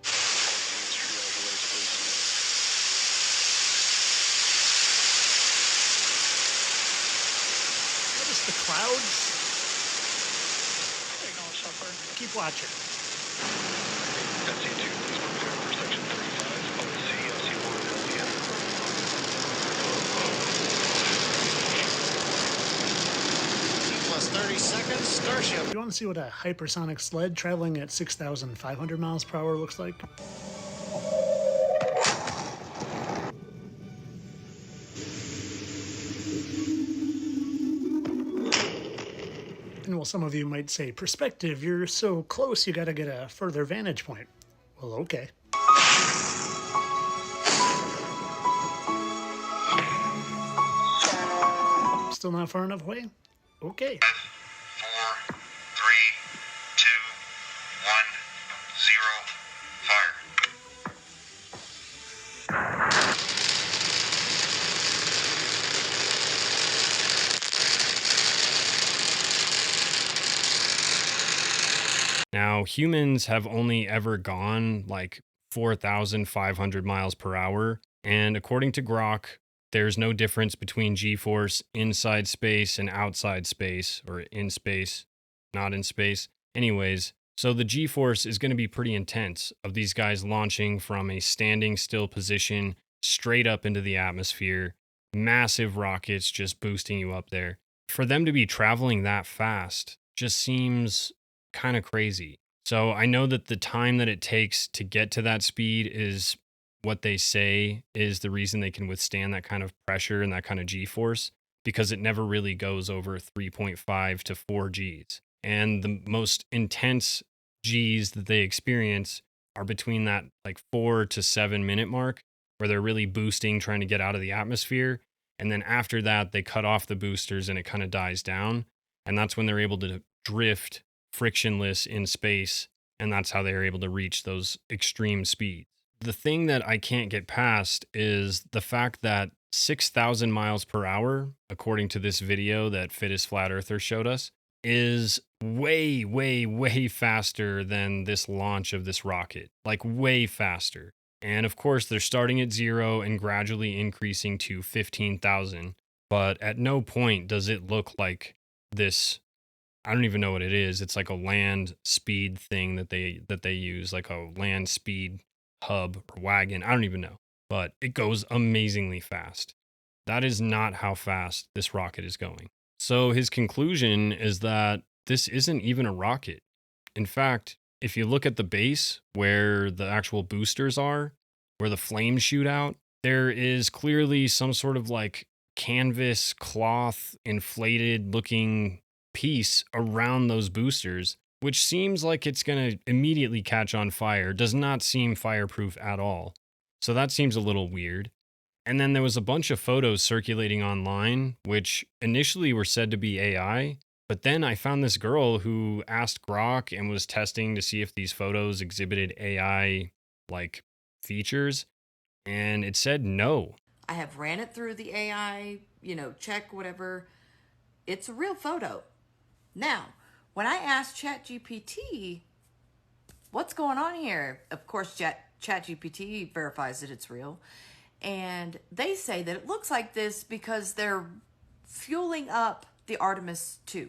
Notice the clouds? There you go, Supper. Keep watching. SC2, please prepare for section 35, OC, SC1, LPM. Plus 30 seconds, Starship. You want to see what a hypersonic sled traveling at 6,500 miles per hour looks like? And while some of you might say, perspective, you're so close you gotta get a further vantage point. Well, okay. Still not far enough away? Okay. 4, 3, 2, 1, 0, fire. Now, humans have only ever gone like 4,500 miles per hour. And according to Grok, there's no difference between G-force inside space and outside space, or in space, not in space. Anyways, so the G-force is going to be pretty intense of these guys launching from a standing still position straight up into the atmosphere. Massive rockets just boosting you up there. For them to be traveling that fast just seems kind of crazy. So I know that the time that it takes to get to that speed is what they say is the reason they can withstand that kind of pressure and that kind of G-force, because it never really goes over 3.5 to 4 Gs. And the most intense Gs that they experience are between that like 4 to 7 minute mark, where they're really boosting, trying to get out of the atmosphere. And then after that, they cut off the boosters and it kind of dies down. And that's when they're able to drift frictionless in space. And that's how they're able to reach those extreme speeds. The thing that I can't get past is the fact that 6,000 miles per hour, according to this video that Fittest Flat Earther showed us, is way, way, way faster than this launch of this rocket. Like way faster. And of course, they're starting at 0 and gradually increasing to 15,000. But at no point does it look like this. I don't even know what it is. It's like a land speed thing that they use, like a land speed hub or wagon. I don't even know. But it goes amazingly fast. That is not how fast this rocket is going. So his conclusion is that this isn't even a rocket. In fact, if you look at the base where the actual boosters are, where the flames shoot out, there is clearly some sort of like canvas cloth inflated looking piece around those boosters, which seems like it's going to immediately catch on fire. Does not seem fireproof at all. So that seems a little weird. And then there was a bunch of photos circulating online, which initially were said to be AI. But then I found this girl who asked Grok and was testing to see if these photos exhibited AI like features. And it said no. I have ran it through the AI, check whatever. It's a real photo. Now, when I asked ChatGPT, what's going on here? Of course, ChatGPT verifies that it's real. And they say that it looks like this because they're fueling up the Artemis II.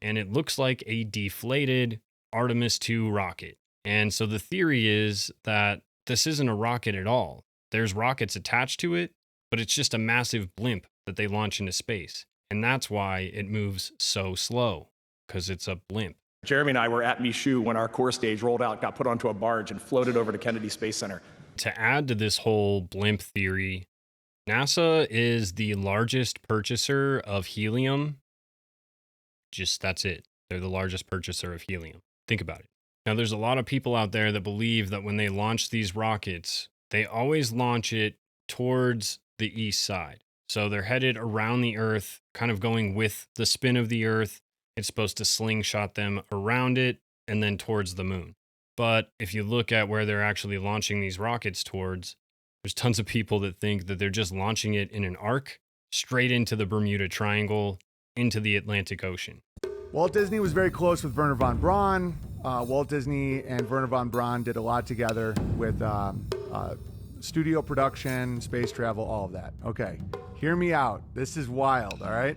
And it looks like a deflated Artemis II rocket. And so the theory is that this isn't a rocket at all. There's rockets attached to it, but it's just a massive blimp that they launch into space. And that's why it moves so slow, because it's a blimp. Jeremy and I were at Michoud when our core stage rolled out, got put onto a barge, and floated over to Kennedy Space Center. To add to this whole blimp theory, NASA is the largest purchaser of helium. That's it. They're the largest purchaser of helium. Think about it. Now, there's a lot of people out there that believe that when they launch these rockets, they always launch it towards the east side. So they're headed around the Earth, kind of going with the spin of the Earth. It's supposed to slingshot them around it and then towards the moon. But if you look at where they're actually launching these rockets towards, there's tons of people that think that they're just launching it in an arc straight into the Bermuda Triangle, into the Atlantic Ocean. Walt Disney was very close with Wernher von Braun. Walt Disney and Wernher von Braun did a lot together with studio production, space travel, all of that. Okay, hear me out. This is wild, all right?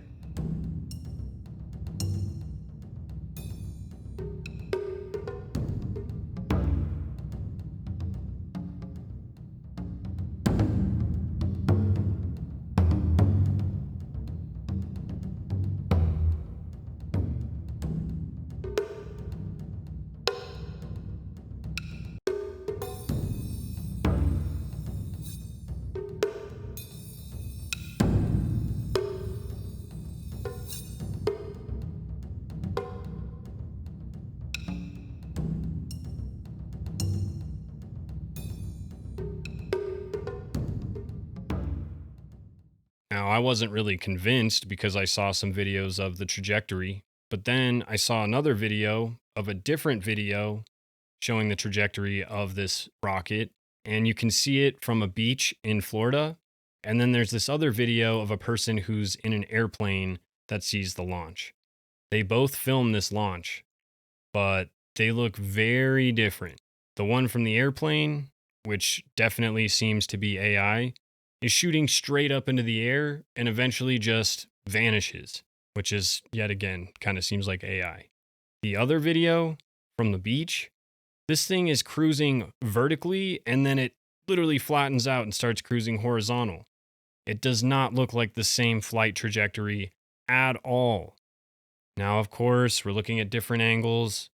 Now, I wasn't really convinced because I saw some videos of the trajectory, but then I saw another video of a different video showing the trajectory of this rocket, and you can see it from a beach in Florida. And then there's this other video of a person who's in an airplane that sees the launch. They both film this launch, but they look very different. The one from the airplane, which definitely seems to be AI, is shooting straight up into the air and eventually just vanishes, which is, yet again, kind of seems like AI. The other video from the beach, this thing is cruising vertically and then it literally flattens out and starts cruising horizontal. It does not look like the same flight trajectory at all. Now, of course, we're looking at different angles,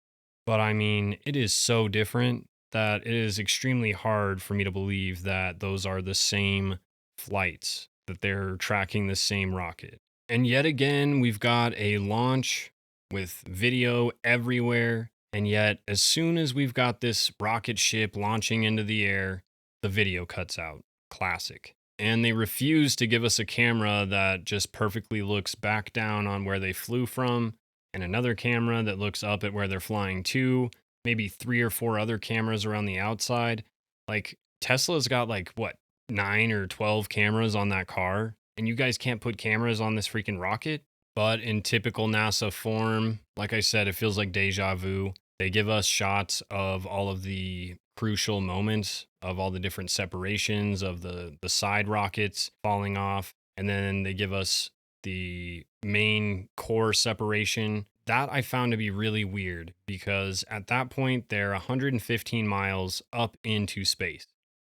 but I mean, it is so different that it is extremely hard for me to believe that those are the same flights. that they're tracking the same rocket. And yet again, we've got a launch with video everywhere. And yet, as soon as we've got this rocket ship launching into the air, the video cuts out. Classic. And they refuse to give us a camera that just perfectly looks back down on where they flew from, and another camera that looks up at where they're flying to, maybe 3 or 4 other cameras around the outside. Like, Tesla's got like, what, 9 or 12 cameras on that car, and you guys can't put cameras on this freaking rocket? But in typical NASA form, like I said, it feels like deja vu. They give us shots of all of the crucial moments of all the different separations of the side rockets falling off. And then they give us the main core separation. That I found to be really weird because at that point, they're 115 miles up into space.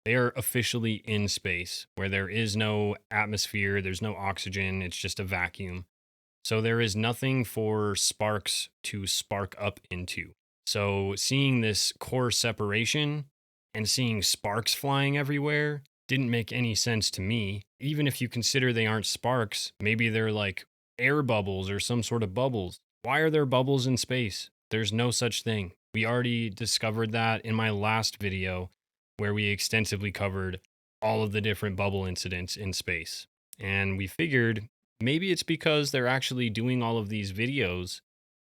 They are officially in space where there is no atmosphere, there's no oxygen, it's just a vacuum. So there is nothing for sparks to spark up into. So seeing this core separation and seeing sparks flying everywhere didn't make any sense to me. Even if you consider they aren't sparks, maybe they're like air bubbles or some sort of bubbles. Why are there bubbles in space? There's no such thing. We already discovered that in my last video where we extensively covered all of the different bubble incidents in space. And we figured maybe it's because they're actually doing all of these videos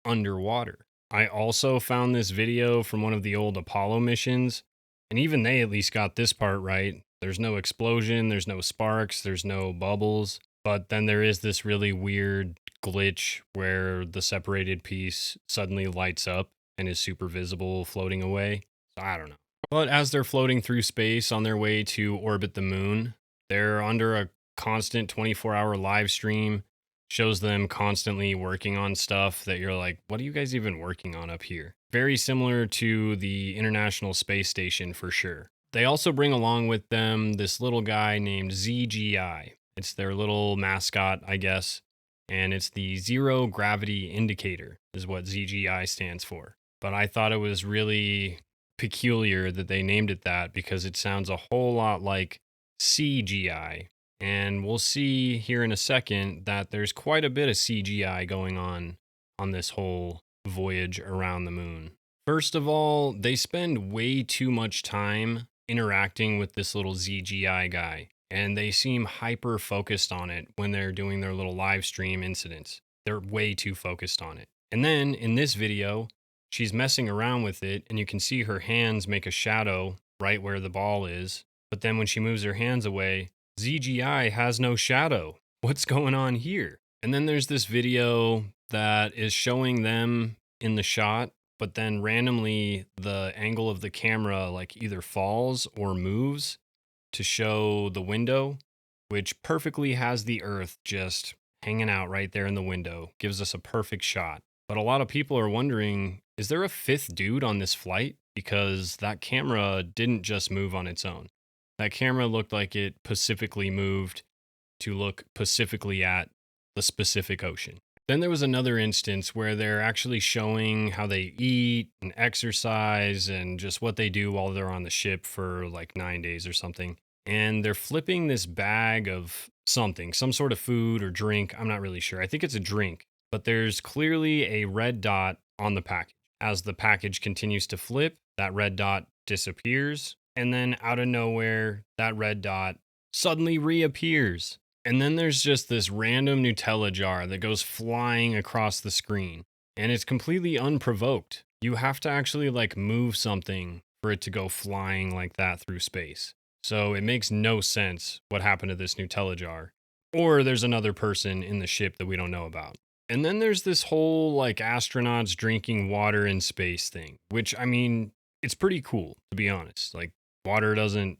underwater. I also found this video from one of the old Apollo missions, and even they at least got this part right. There's no explosion, there's no sparks, there's no bubbles, but then there is this really weird glitch where the separated piece suddenly lights up and is super visible floating away. So I don't know. But as they're floating through space on their way to orbit the moon, they're under a constant 24-hour live stream. Shows them constantly working on stuff that you're like, what are you guys even working on up here? Very similar to the International Space Station for sure. They also bring along with them this little guy named ZGI. It's their little mascot, I guess. And it's the Zero Gravity Indicator is what ZGI stands for. But I thought it was really peculiar that they named it that because it sounds a whole lot like CGI. And we'll see here in a second that there's quite a bit of CGI going on this whole voyage around the moon. First of all, they spend way too much time interacting with this little ZGI guy, and they seem hyper focused on it when they're doing their little live stream incidents. They're way too focused on it. And then in this video, she's messing around with it, and you can see her hands make a shadow right where the ball is. But then when she moves her hands away, ZGI has no shadow. What's going on here? And then there's this video that is showing them in the shot, but then randomly the angle of the camera like either falls or moves to show the window, which perfectly has the Earth just hanging out right there in the window. Gives us a perfect shot. But a lot of people are wondering, is there a 5th dude on this flight? Because that camera didn't just move on its own. That camera looked like it pacifically moved to look pacifically at the Pacific Ocean. Then there was another instance where they're actually showing how they eat and exercise and just what they do while they're on the ship for like 9 days or something. And they're flipping this bag of something, some sort of food or drink. I'm not really sure. I think it's a drink, but there's clearly a red dot on the package. As the package continues to flip, that red dot disappears. And then out of nowhere, that red dot suddenly reappears. And then there's just this random Nutella jar that goes flying across the screen. And it's completely unprovoked. You have to actually like move something for it to go flying like that through space. So it makes no sense what happened to this Nutella jar. Or there's another person in the ship that we don't know about. And then there's this whole like astronauts drinking water in space thing, which I mean, it's pretty cool to be honest. Like, water doesn't,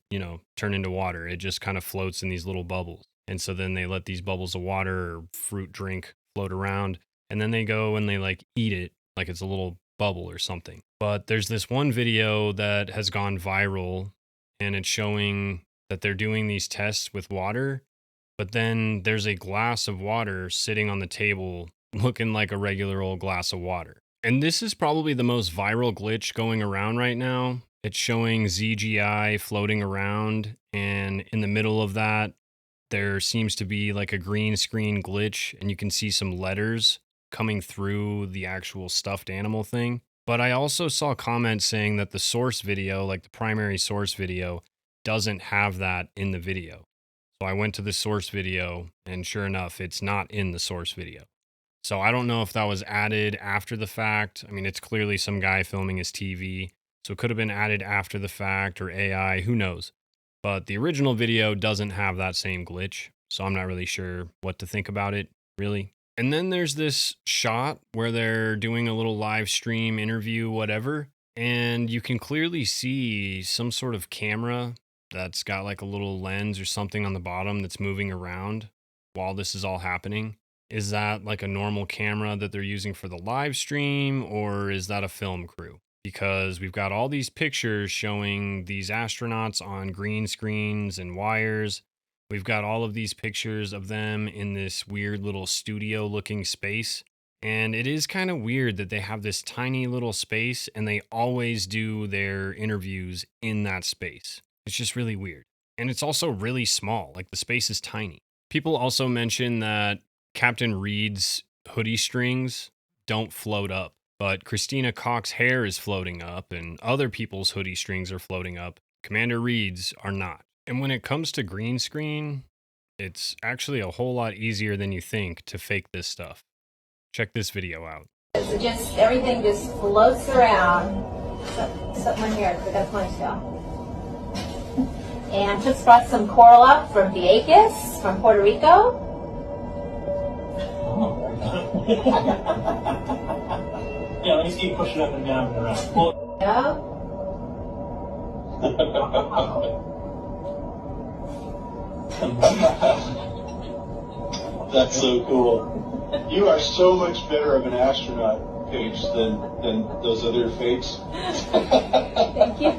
turn into water. It just kind of floats in these little bubbles. And so then they let these bubbles of water or fruit drink float around. And then they go and they like eat it like it's a little bubble or something. But there's this one video that has gone viral and it's showing that they're doing these tests with water. But then there's a glass of water sitting on the table looking like a regular old glass of water. And this is probably the most viral glitch going around right now. It's showing ZGI floating around, and in the middle of that, there seems to be like a green screen glitch and you can see some letters coming through the actual stuffed animal thing. But I also saw comments saying that the source video, like the primary source video, doesn't have that in the video. So I went to the source video and sure enough, it's not in the source video. So I don't know if that was added after the fact. I mean, it's clearly some guy filming his TV. So it could have been added after the fact or AI, who knows. But the original video doesn't have that same glitch. So I'm not really sure what to think about it, really. And then there's this shot where they're doing a little live stream interview, whatever. And you can clearly see some sort of camera that's got like a little lens or something on the bottom that's moving around while this is all happening. Is that like a normal camera that they're using for the live stream, or is that a film crew? Because we've got all these pictures showing these astronauts on green screens and wires. We've got all of these pictures of them in this weird little studio looking space. And it is kind of weird that they have this tiny little space and they always do their interviews in that space. It's just really weird. And it's also really small, like the space is tiny. People also mention that Captain Reed's hoodie strings don't float up, but Christina Koch's hair is floating up and other people's hoodie strings are floating up. Commander Reed's are not. And when it comes to green screen, it's actually a whole lot easier than you think to fake this stuff. Check this video out. So just everything just floats around. Something here, that's my stuff. And just brought some coral up from Vieques, from Puerto Rico. Yeah, let me just keep pushing up and down and around. Well, Yeah. That's so cool. You are so much better of an astronaut, Paige, than those other fakes. Thank you.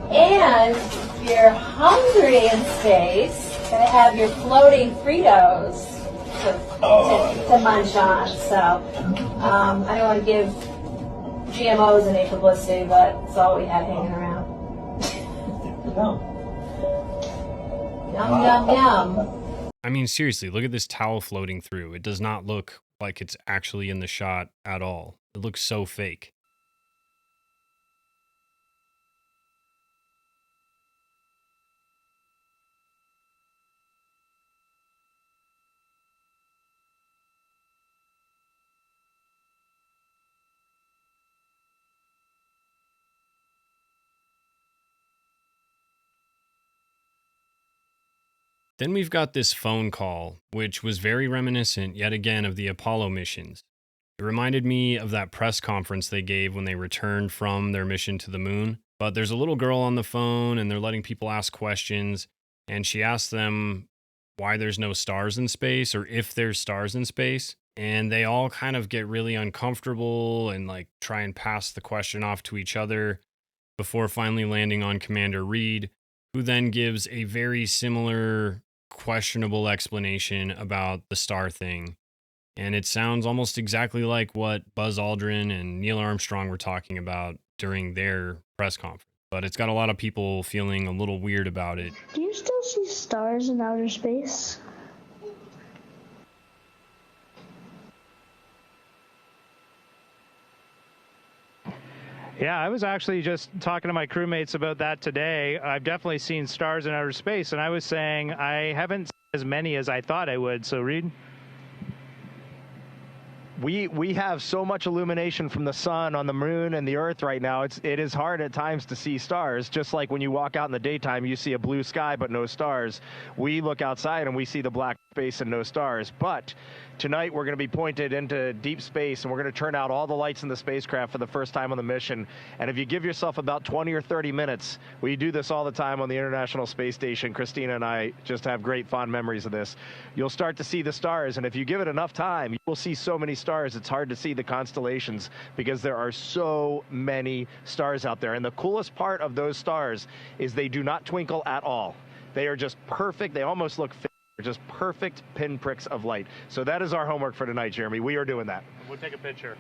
And if you're hungry in space, you're gonna have your floating Fritos to munch on. So I don't want to give GMOs any publicity, but it's all we had hanging around. Yum, yum, yum. I mean, seriously, look at this towel floating through. It does not look like it's actually in the shot at all. It looks so fake. Then we've got this phone call, which was very reminiscent yet again of the Apollo missions. It reminded me of that press conference they gave when they returned from their mission to the moon. But there's a little girl on the phone and they're letting people ask questions. And she asks them why there's no stars in space or if there's stars in space. And they all kind of get really uncomfortable and like try and pass the question off to each other before finally landing on Commander Reed, who then gives a very similar questionable explanation about the star thing. And it sounds almost exactly like what Buzz Aldrin and Neil Armstrong were talking about during their press conference. But it's got a lot of people feeling a little weird about it. Do you still see stars in outer space? Yeah, I was actually just talking to my crewmates about that today. I've definitely seen stars in outer space, and I was saying I haven't seen as many as I thought I would. So, Reed? We have so much illumination from the sun on the moon and the earth right now. It is hard at times to see stars. Just like when you walk out in the daytime, you see a blue sky but no stars. We look outside and we see the black space and no stars. But tonight we're going to be pointed into deep space and we're going to turn out all the lights in the spacecraft for the first time on the mission. And if you give yourself about 20 or 30 minutes, we do this all the time on the International Space Station. Christina and I just have great fond memories of this. You'll start to see the stars, and if you give it enough time, you will see so many stars it's hard to see the constellations because there are so many stars out there. And the coolest part of those stars is they do not twinkle at all. They are just perfect. They almost look fake. They're just perfect pinpricks of light. So that is our homework for tonight, Jeremy. We are doing that. We'll take a picture.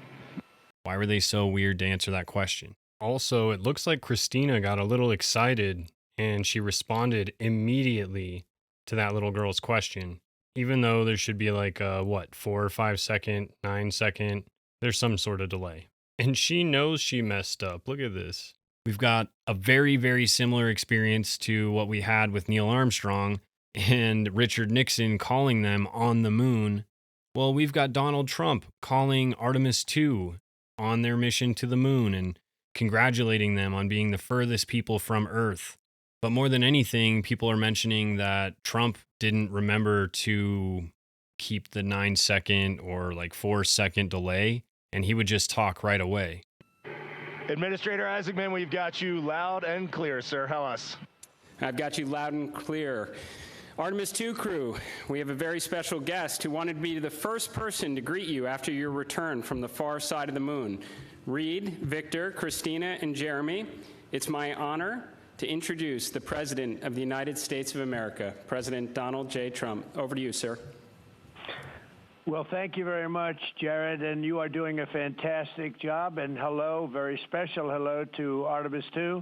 Why were they so weird to answer that question? Also, it looks like Christina got a little excited and she responded immediately to that little girl's question, even though there should be like a, 4 or 5 second, 9 second, there's some sort of delay. And she knows she messed up. Look at this. We've got a very, very similar experience to what we had with Neil Armstrong and Richard Nixon calling them on the moon. Well, we've got Donald Trump calling Artemis II on their mission to the moon and congratulating them on being the furthest people from Earth. But more than anything, people are mentioning that Trump didn't remember to keep the 9 second or like 4 second delay, and he would just talk right away. Administrator Isaacman, we've got you loud and clear, sir. How us? I've got you loud and clear. Artemis II crew, we have a very special guest who wanted to be the first person to greet you after your return from the far side of the moon. Reed, Victor, Christina, and Jeremy, it's my honor to introduce the President of the United States of America, President Donald J. Trump. Over to you, sir. Well, thank you very much, Jared, and you are doing a fantastic job. And hello, very special hello to Artemis II.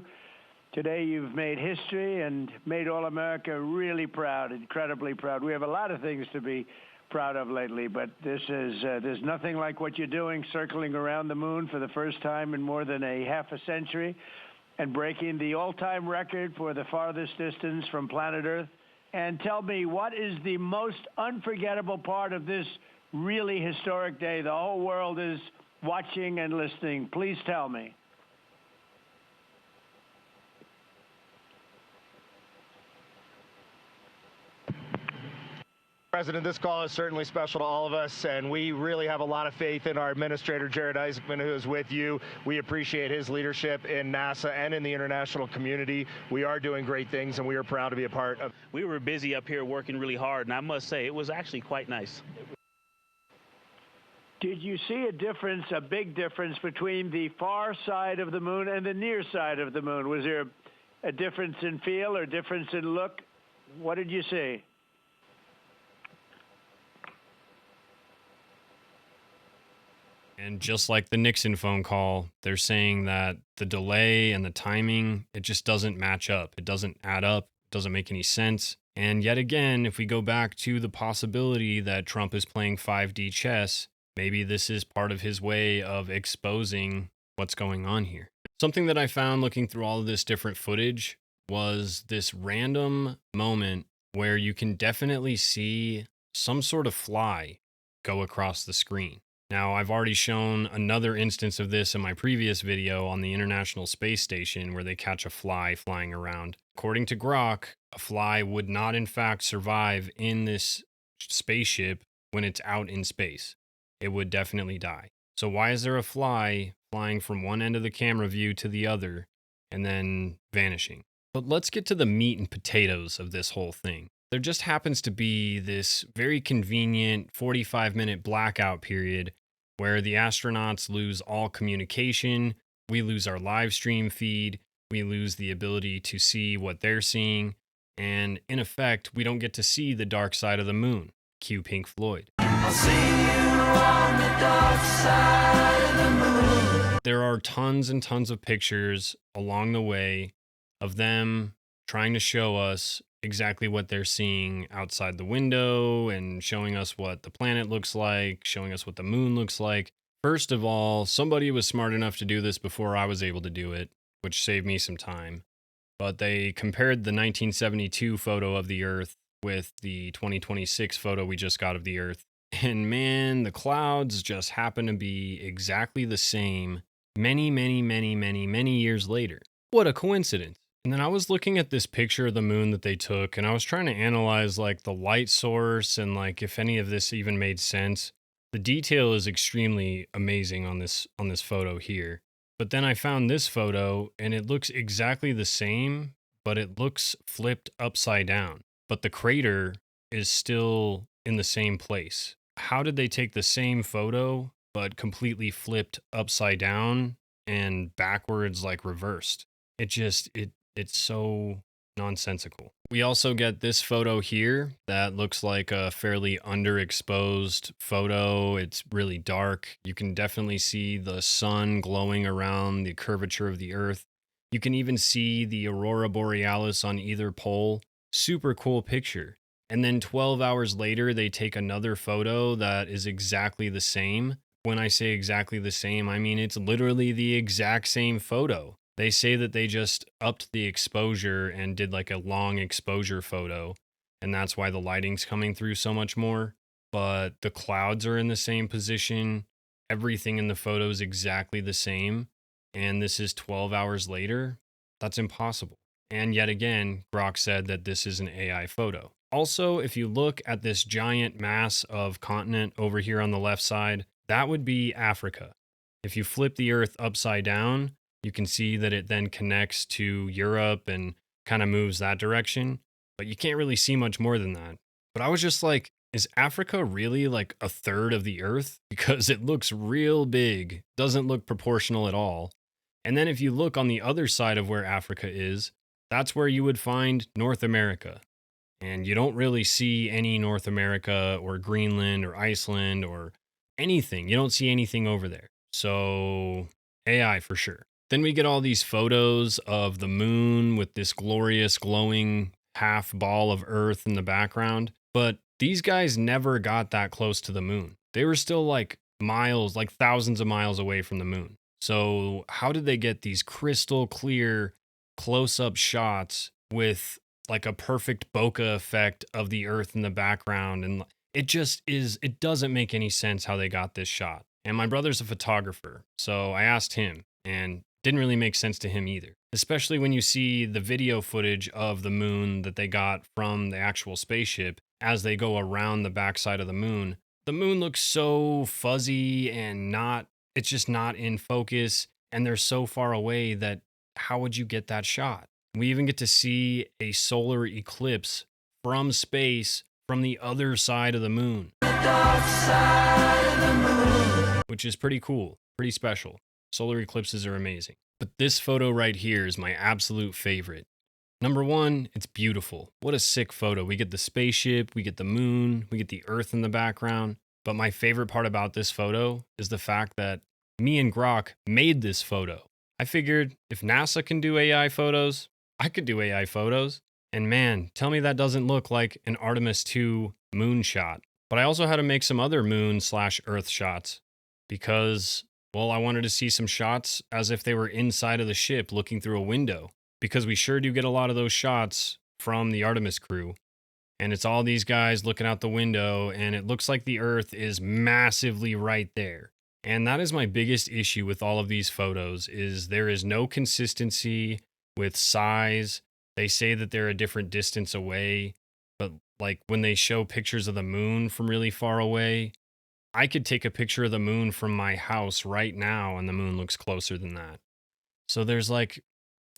Today you've made history and made all America really proud, incredibly proud. We have a lot of things to be proud of lately, but this is there's nothing like what you're doing, circling around the moon for the first time in more than a half a century and breaking the all-time record for the farthest distance from planet Earth. And tell me, what is the most unforgettable part of this really historic day? The whole world is watching and listening. Please tell me. President, this call is certainly special to all of us, and we really have a lot of faith in our administrator, Jared Isaacman, who is with you. We appreciate his leadership in NASA and in the international community. We are doing great things, and we are proud to be a part of. We were busy up here working really hard, and I must say, it was actually quite nice. Did you see a difference, a big difference, between the far side of the moon and the near side of the moon? Was there a difference in feel or difference in look? What did you see? And just like the Nixon phone call, they're saying that the delay and the timing, it just doesn't match up. It doesn't add up. It doesn't make any sense. And yet again, if we go back to the possibility that Trump is playing 5D chess, maybe this is part of his way of exposing what's going on here. Something that I found looking through all of this different footage was this random moment where you can definitely see some sort of fly go across the screen. Now, I've already shown another instance of this in my previous video on the International Space Station where they catch a fly flying around. According to Grok, a fly would not in fact survive in this spaceship when it's out in space. It would definitely die. So why is there a fly flying from one end of the camera view to the other and then vanishing? But let's get to the meat and potatoes of this whole thing. There just happens to be this very convenient 45-minute blackout period where the astronauts lose all communication, we lose our live stream feed, we lose the ability to see what they're seeing, and in effect, we don't get to see the dark side of the moon. Cue Pink Floyd. I'll see you on the dark side of the moon. There are tons and tons of pictures along the way of them trying to show us exactly what they're seeing outside the window and showing us what the planet looks like, showing us what the moon looks like. First of all, somebody was smart enough to do this before I was able to do it, which saved me some time. But they compared the 1972 photo of the Earth with the 2026 photo we just got of the Earth. And man, the clouds just happen to be exactly the same many, many, many, many, many years later. What a coincidence. And then I was looking at this picture of the moon that they took, and I was trying to analyze like the light source and like if any of this even made sense. The detail is extremely amazing on this photo here. But then I found this photo and it looks exactly the same, but it looks flipped upside down. But the crater is still in the same place. How did they take the same photo but completely flipped upside down and backwards, like reversed? It's so nonsensical. We also get this photo here that looks like a fairly underexposed photo. It's really dark. You can definitely see the sun glowing around the curvature of the Earth. You can even see the aurora borealis on either pole. Super cool picture. And then 12 hours later, they take another photo that is exactly the same. When I say exactly the same, I mean it's literally the exact same photo. They say that they just upped the exposure and did like a long exposure photo, and that's why the lighting's coming through so much more. But the clouds are in the same position. Everything in the photo is exactly the same. And this is 12 hours later. That's impossible. And yet again, Grok said that this is an AI photo. Also, if you look at this giant mass of continent over here on the left side, that would be Africa. If you flip the Earth upside down, you can see that it then connects to Europe and kind of moves that direction. But you can't really see much more than that. But I was just like, is Africa really like a third of the Earth? Because it looks real big, doesn't look proportional at all. And then if you look on the other side of where Africa is, that's where you would find North America. And you don't really see any North America or Greenland or Iceland or anything. You don't see anything over there. So AI for sure. Then we get all these photos of the moon with this glorious glowing half ball of Earth in the background. But these guys never got that close to the moon. They were still like miles, like thousands of miles away from the moon. So how did they get these crystal clear close-up shots with like a perfect bokeh effect of the Earth in the background? And it doesn't make any sense how they got this shot. And my brother's a photographer, so I asked him, and didn't really make sense to him either. Especially when you see the video footage of the moon that they got from the actual spaceship as they go around the backside of the moon. The moon looks so fuzzy and it's just not in focus, and they're so far away that how would you get that shot? We even get to see a solar eclipse from space from the other side of the moon. Which is pretty cool, pretty special. Solar eclipses are amazing. But this photo right here is my absolute favorite. Number one, it's beautiful. What a sick photo. We get the spaceship, we get the moon, we get the Earth in the background. But my favorite part about this photo is the fact that me and Grok made this photo. I figured if NASA can do AI photos, I could do AI photos. And man, tell me that doesn't look like an Artemis II moon shot. But I also had to make some other moon/Earth shots because, well, I wanted to see some shots as if they were inside of the ship looking through a window. Because we sure do get a lot of those shots from the Artemis crew. And it's all these guys looking out the window, and it looks like the Earth is massively right there. And that is my biggest issue with all of these photos, is there is no consistency with size. They say that they're a different distance away, but like when they show pictures of the moon from really far away, I could take a picture of the moon from my house right now, and the moon looks closer than that. So there's like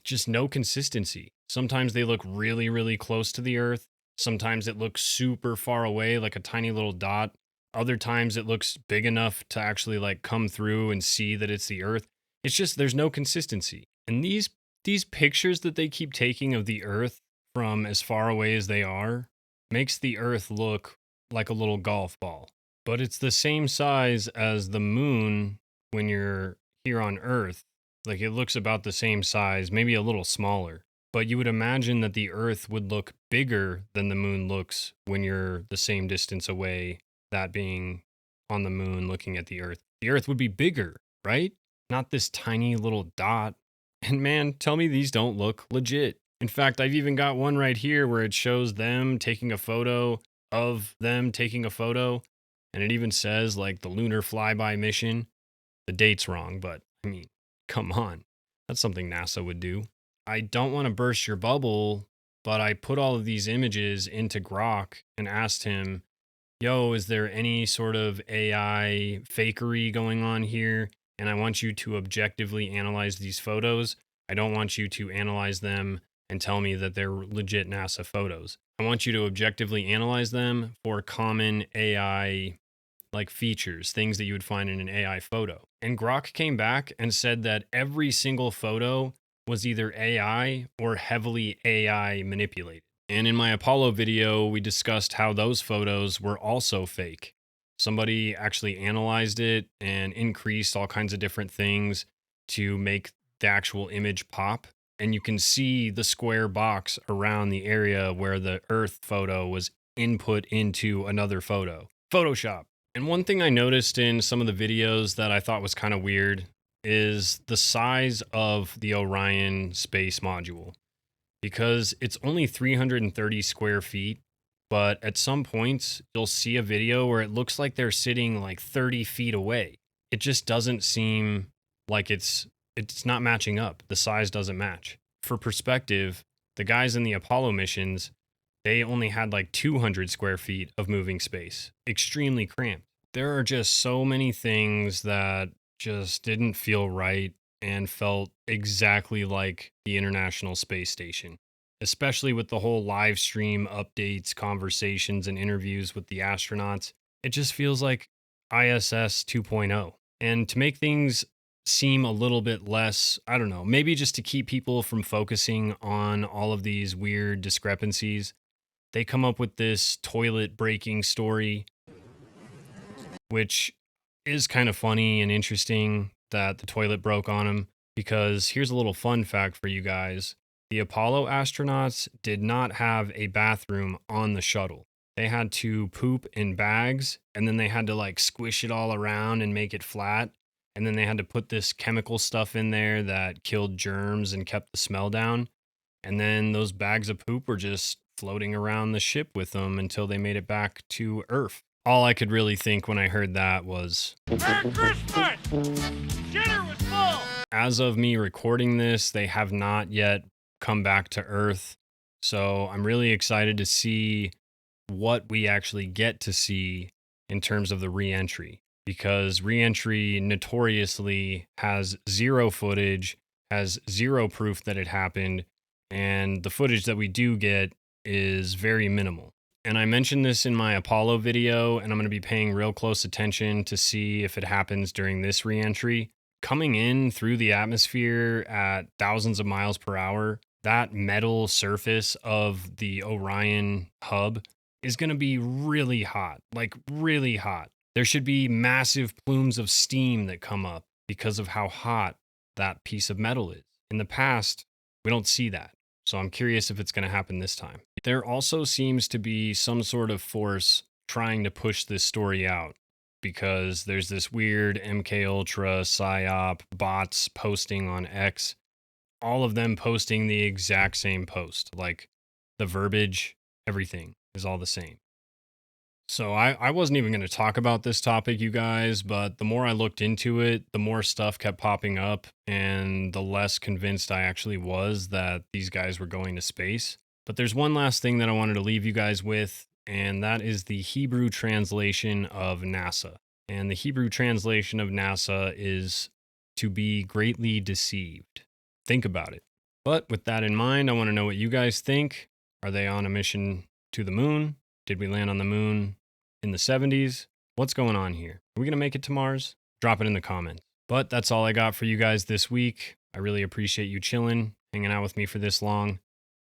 just no consistency. Sometimes they look really, really close to the Earth. Sometimes it looks super far away, like a tiny little dot. Other times it looks big enough to actually like come through and see that it's the Earth. It's just, there's no consistency. And these pictures that they keep taking of the Earth from as far away as they are makes the Earth look like a little golf ball. But it's the same size as the moon when you're here on Earth. Like it looks about the same size, maybe a little smaller. But you would imagine that the Earth would look bigger than the moon looks when you're the same distance away, that being on the moon looking at the Earth. The Earth would be bigger, right? Not this tiny little dot. And man, tell me these don't look legit. In fact, I've even got one right here where it shows them taking a photo of them taking a photo. And it even says like the lunar flyby mission. The date's wrong, but I mean, come on. That's something NASA would do. I don't want to burst your bubble, but I put all of these images into Grok and asked him, yo, is there any sort of AI fakery going on here? And I want you to objectively analyze these photos. I don't want you to analyze them and tell me that they're legit NASA photos. I want you to objectively analyze them for common AI like features, things that you would find in an AI photo. And Grok came back and said that every single photo was either AI or heavily AI manipulated. And in my Apollo video, we discussed how those photos were also fake. Somebody actually analyzed it and increased all kinds of different things to make the actual image pop. And you can see the square box around the area where the Earth photo was input into another photo. Photoshop. And one thing I noticed in some of the videos that I thought was kind of weird is the size of the Orion space module, because it's only 330 square feet, but at some points you'll see a video where it looks like they're sitting like 30 feet away. It just doesn't seem like it's not matching up. The size doesn't match. For perspective, the guys in the Apollo missions, they only had like 200 square feet of moving space. Extremely cramped. There are just so many things that just didn't feel right and felt exactly like the International Space Station, especially with the whole live stream updates, conversations, and interviews with the astronauts. It just feels like ISS 2.0. And to make things seem a little bit less, I don't know, maybe just to keep people from focusing on all of these weird discrepancies, they come up with this toilet breaking story, which is kind of funny and interesting that the toilet broke on him, because here's a little fun fact for you guys. The Apollo astronauts did not have a bathroom on the shuttle. They had to poop in bags, and then they had to like squish it all around and make it flat. And then they had to put this chemical stuff in there that killed germs and kept the smell down. And then those bags of poop were just floating around the ship with them until they made it back to Earth. All I could really think when I heard that was, Merry Christmas! Dinner was full! As of me recording this, they have not yet come back to Earth. So I'm really excited to see what we actually get to see in terms of the re-entry. Because re-entry notoriously has zero footage, has zero proof that it happened, and the footage that we do get is very minimal. And I mentioned this in my Apollo video, and I'm going to be paying real close attention to see if it happens during this re-entry. Coming in through the atmosphere at thousands of miles per hour, that metal surface of the Orion hub is going to be really hot, like really hot. There should be massive plumes of steam that come up because of how hot that piece of metal is. In the past, we don't see that. So I'm curious if it's going to happen this time. There also seems to be some sort of force trying to push this story out, because there's this weird MK Ultra psyop bots posting on X, all of them posting the exact same post, like the verbiage, everything is all the same. So I wasn't even going to talk about this topic, you guys, but the more I looked into it, the more stuff kept popping up, and the less convinced I actually was that these guys were going to space. But there's one last thing that I wanted to leave you guys with, and that is the Hebrew translation of NASA. And the Hebrew translation of NASA is to be greatly deceived. Think about it. But with that in mind, I want to know what you guys think. Are they on a mission to the moon? Did we land on the moon in the 70s? What's going on here? Are we going to make it to Mars? Drop it in the comments. But that's all I got for you guys this week. I really appreciate you chilling, hanging out with me for this long,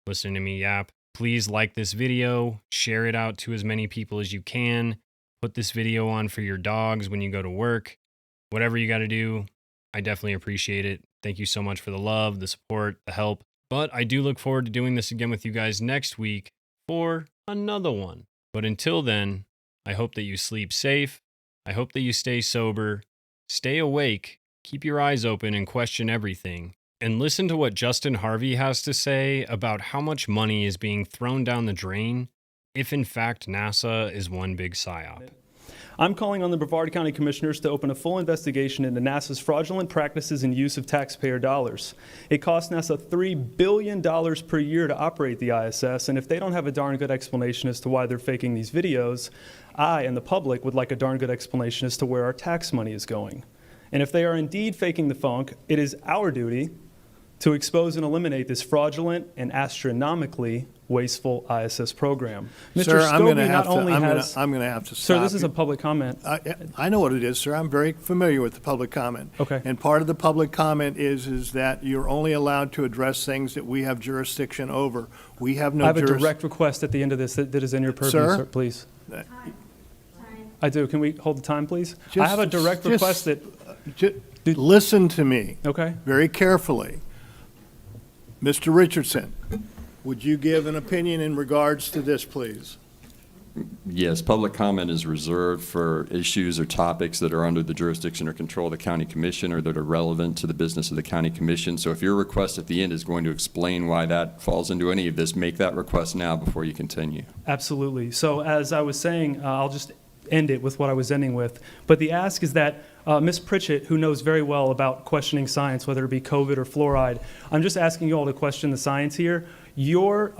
listening to me yap. Please like this video, share it out to as many people as you can. Put this video on for your dogs when you go to work. Whatever you got to do, I definitely appreciate it. Thank you so much for the love, the support, the help. But I do look forward to doing this again with you guys next week for another one. But until then, I hope that you sleep safe. I hope that you stay sober, stay awake, keep your eyes open and question everything. And listen to what Justin Harvey has to say about how much money is being thrown down the drain if in fact NASA is one big psyop. I'm calling on the Brevard County Commissioners to open a full investigation into NASA's fraudulent practices and use of taxpayer dollars. It costs NASA $3 billion per year to operate the ISS, and if they don't have a darn good explanation as to why they're faking these videos, I and the public would like a darn good explanation as to where our tax money is going. And if they are indeed faking the funk, it is our duty to expose and eliminate this fraudulent and astronomically wasteful ISS program. Mr. Sir, Scobie I'm going to have to stop. Sir, this is a public comment. I know what it is, sir. I'm very familiar with the public comment. Okay. And part of the public comment is that you're only allowed to address things that we have jurisdiction over. We have no I have a direct request at the end of this that is in your purview, sir, please. I do. Can we hold the time, please? I have a direct request that... listen to me. Okay. Very carefully. Mr. Richardson, would you give an opinion in regards to this, please? Yes, public comment is reserved for issues or topics that are under the jurisdiction or control of the county commission or that are relevant to the business of the county commission. So if your request at the end is going to explain why that falls into any of this, make that request now before you continue. Absolutely. So as I was saying, I'll just end it with what I was ending with. But the ask is that Ms. Pritchett, who knows very well about questioning science, whether it be COVID or fluoride, I'm just asking you all to question the science here. Your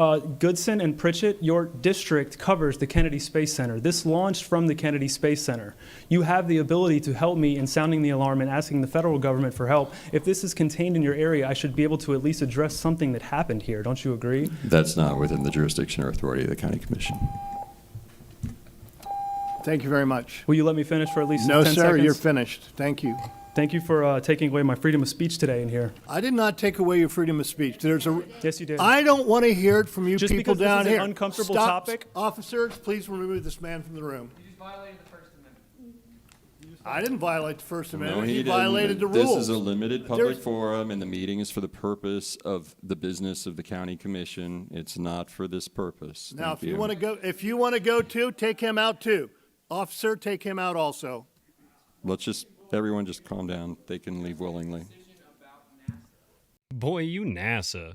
Goodson and Pritchett, your district covers the Kennedy Space Center. This launched from the Kennedy Space Center. You have the ability to help me in sounding the alarm and asking the federal government for help. If this is contained in your area, I should be able to at least address something that happened here. Don't you agree? That's not within the jurisdiction or authority of the county commission. Thank you very much. Will you let me finish for at least 10 No, seconds? sir, you're finished. Thank you. Thank you for taking away my freedom of speech today in here. I did not take away your freedom of speech. Yes, you did. I don't want to hear it from you Just people because down this is here. an uncomfortable Stop. topic? Officers, please remove this man from the room. You just violated the First Amendment. I didn't violate the First Amendment. No, he didn't. Violated the rules. This is a limited public forum, and the meeting is for the purpose of the business of the county commission. It's not for this purpose. Now, Thank if you want to go too, take him out too. Officer, take him out also. Everyone just calm down. They can leave willingly. Boy, you NASA.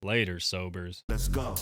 Later, Sobers. Let's go.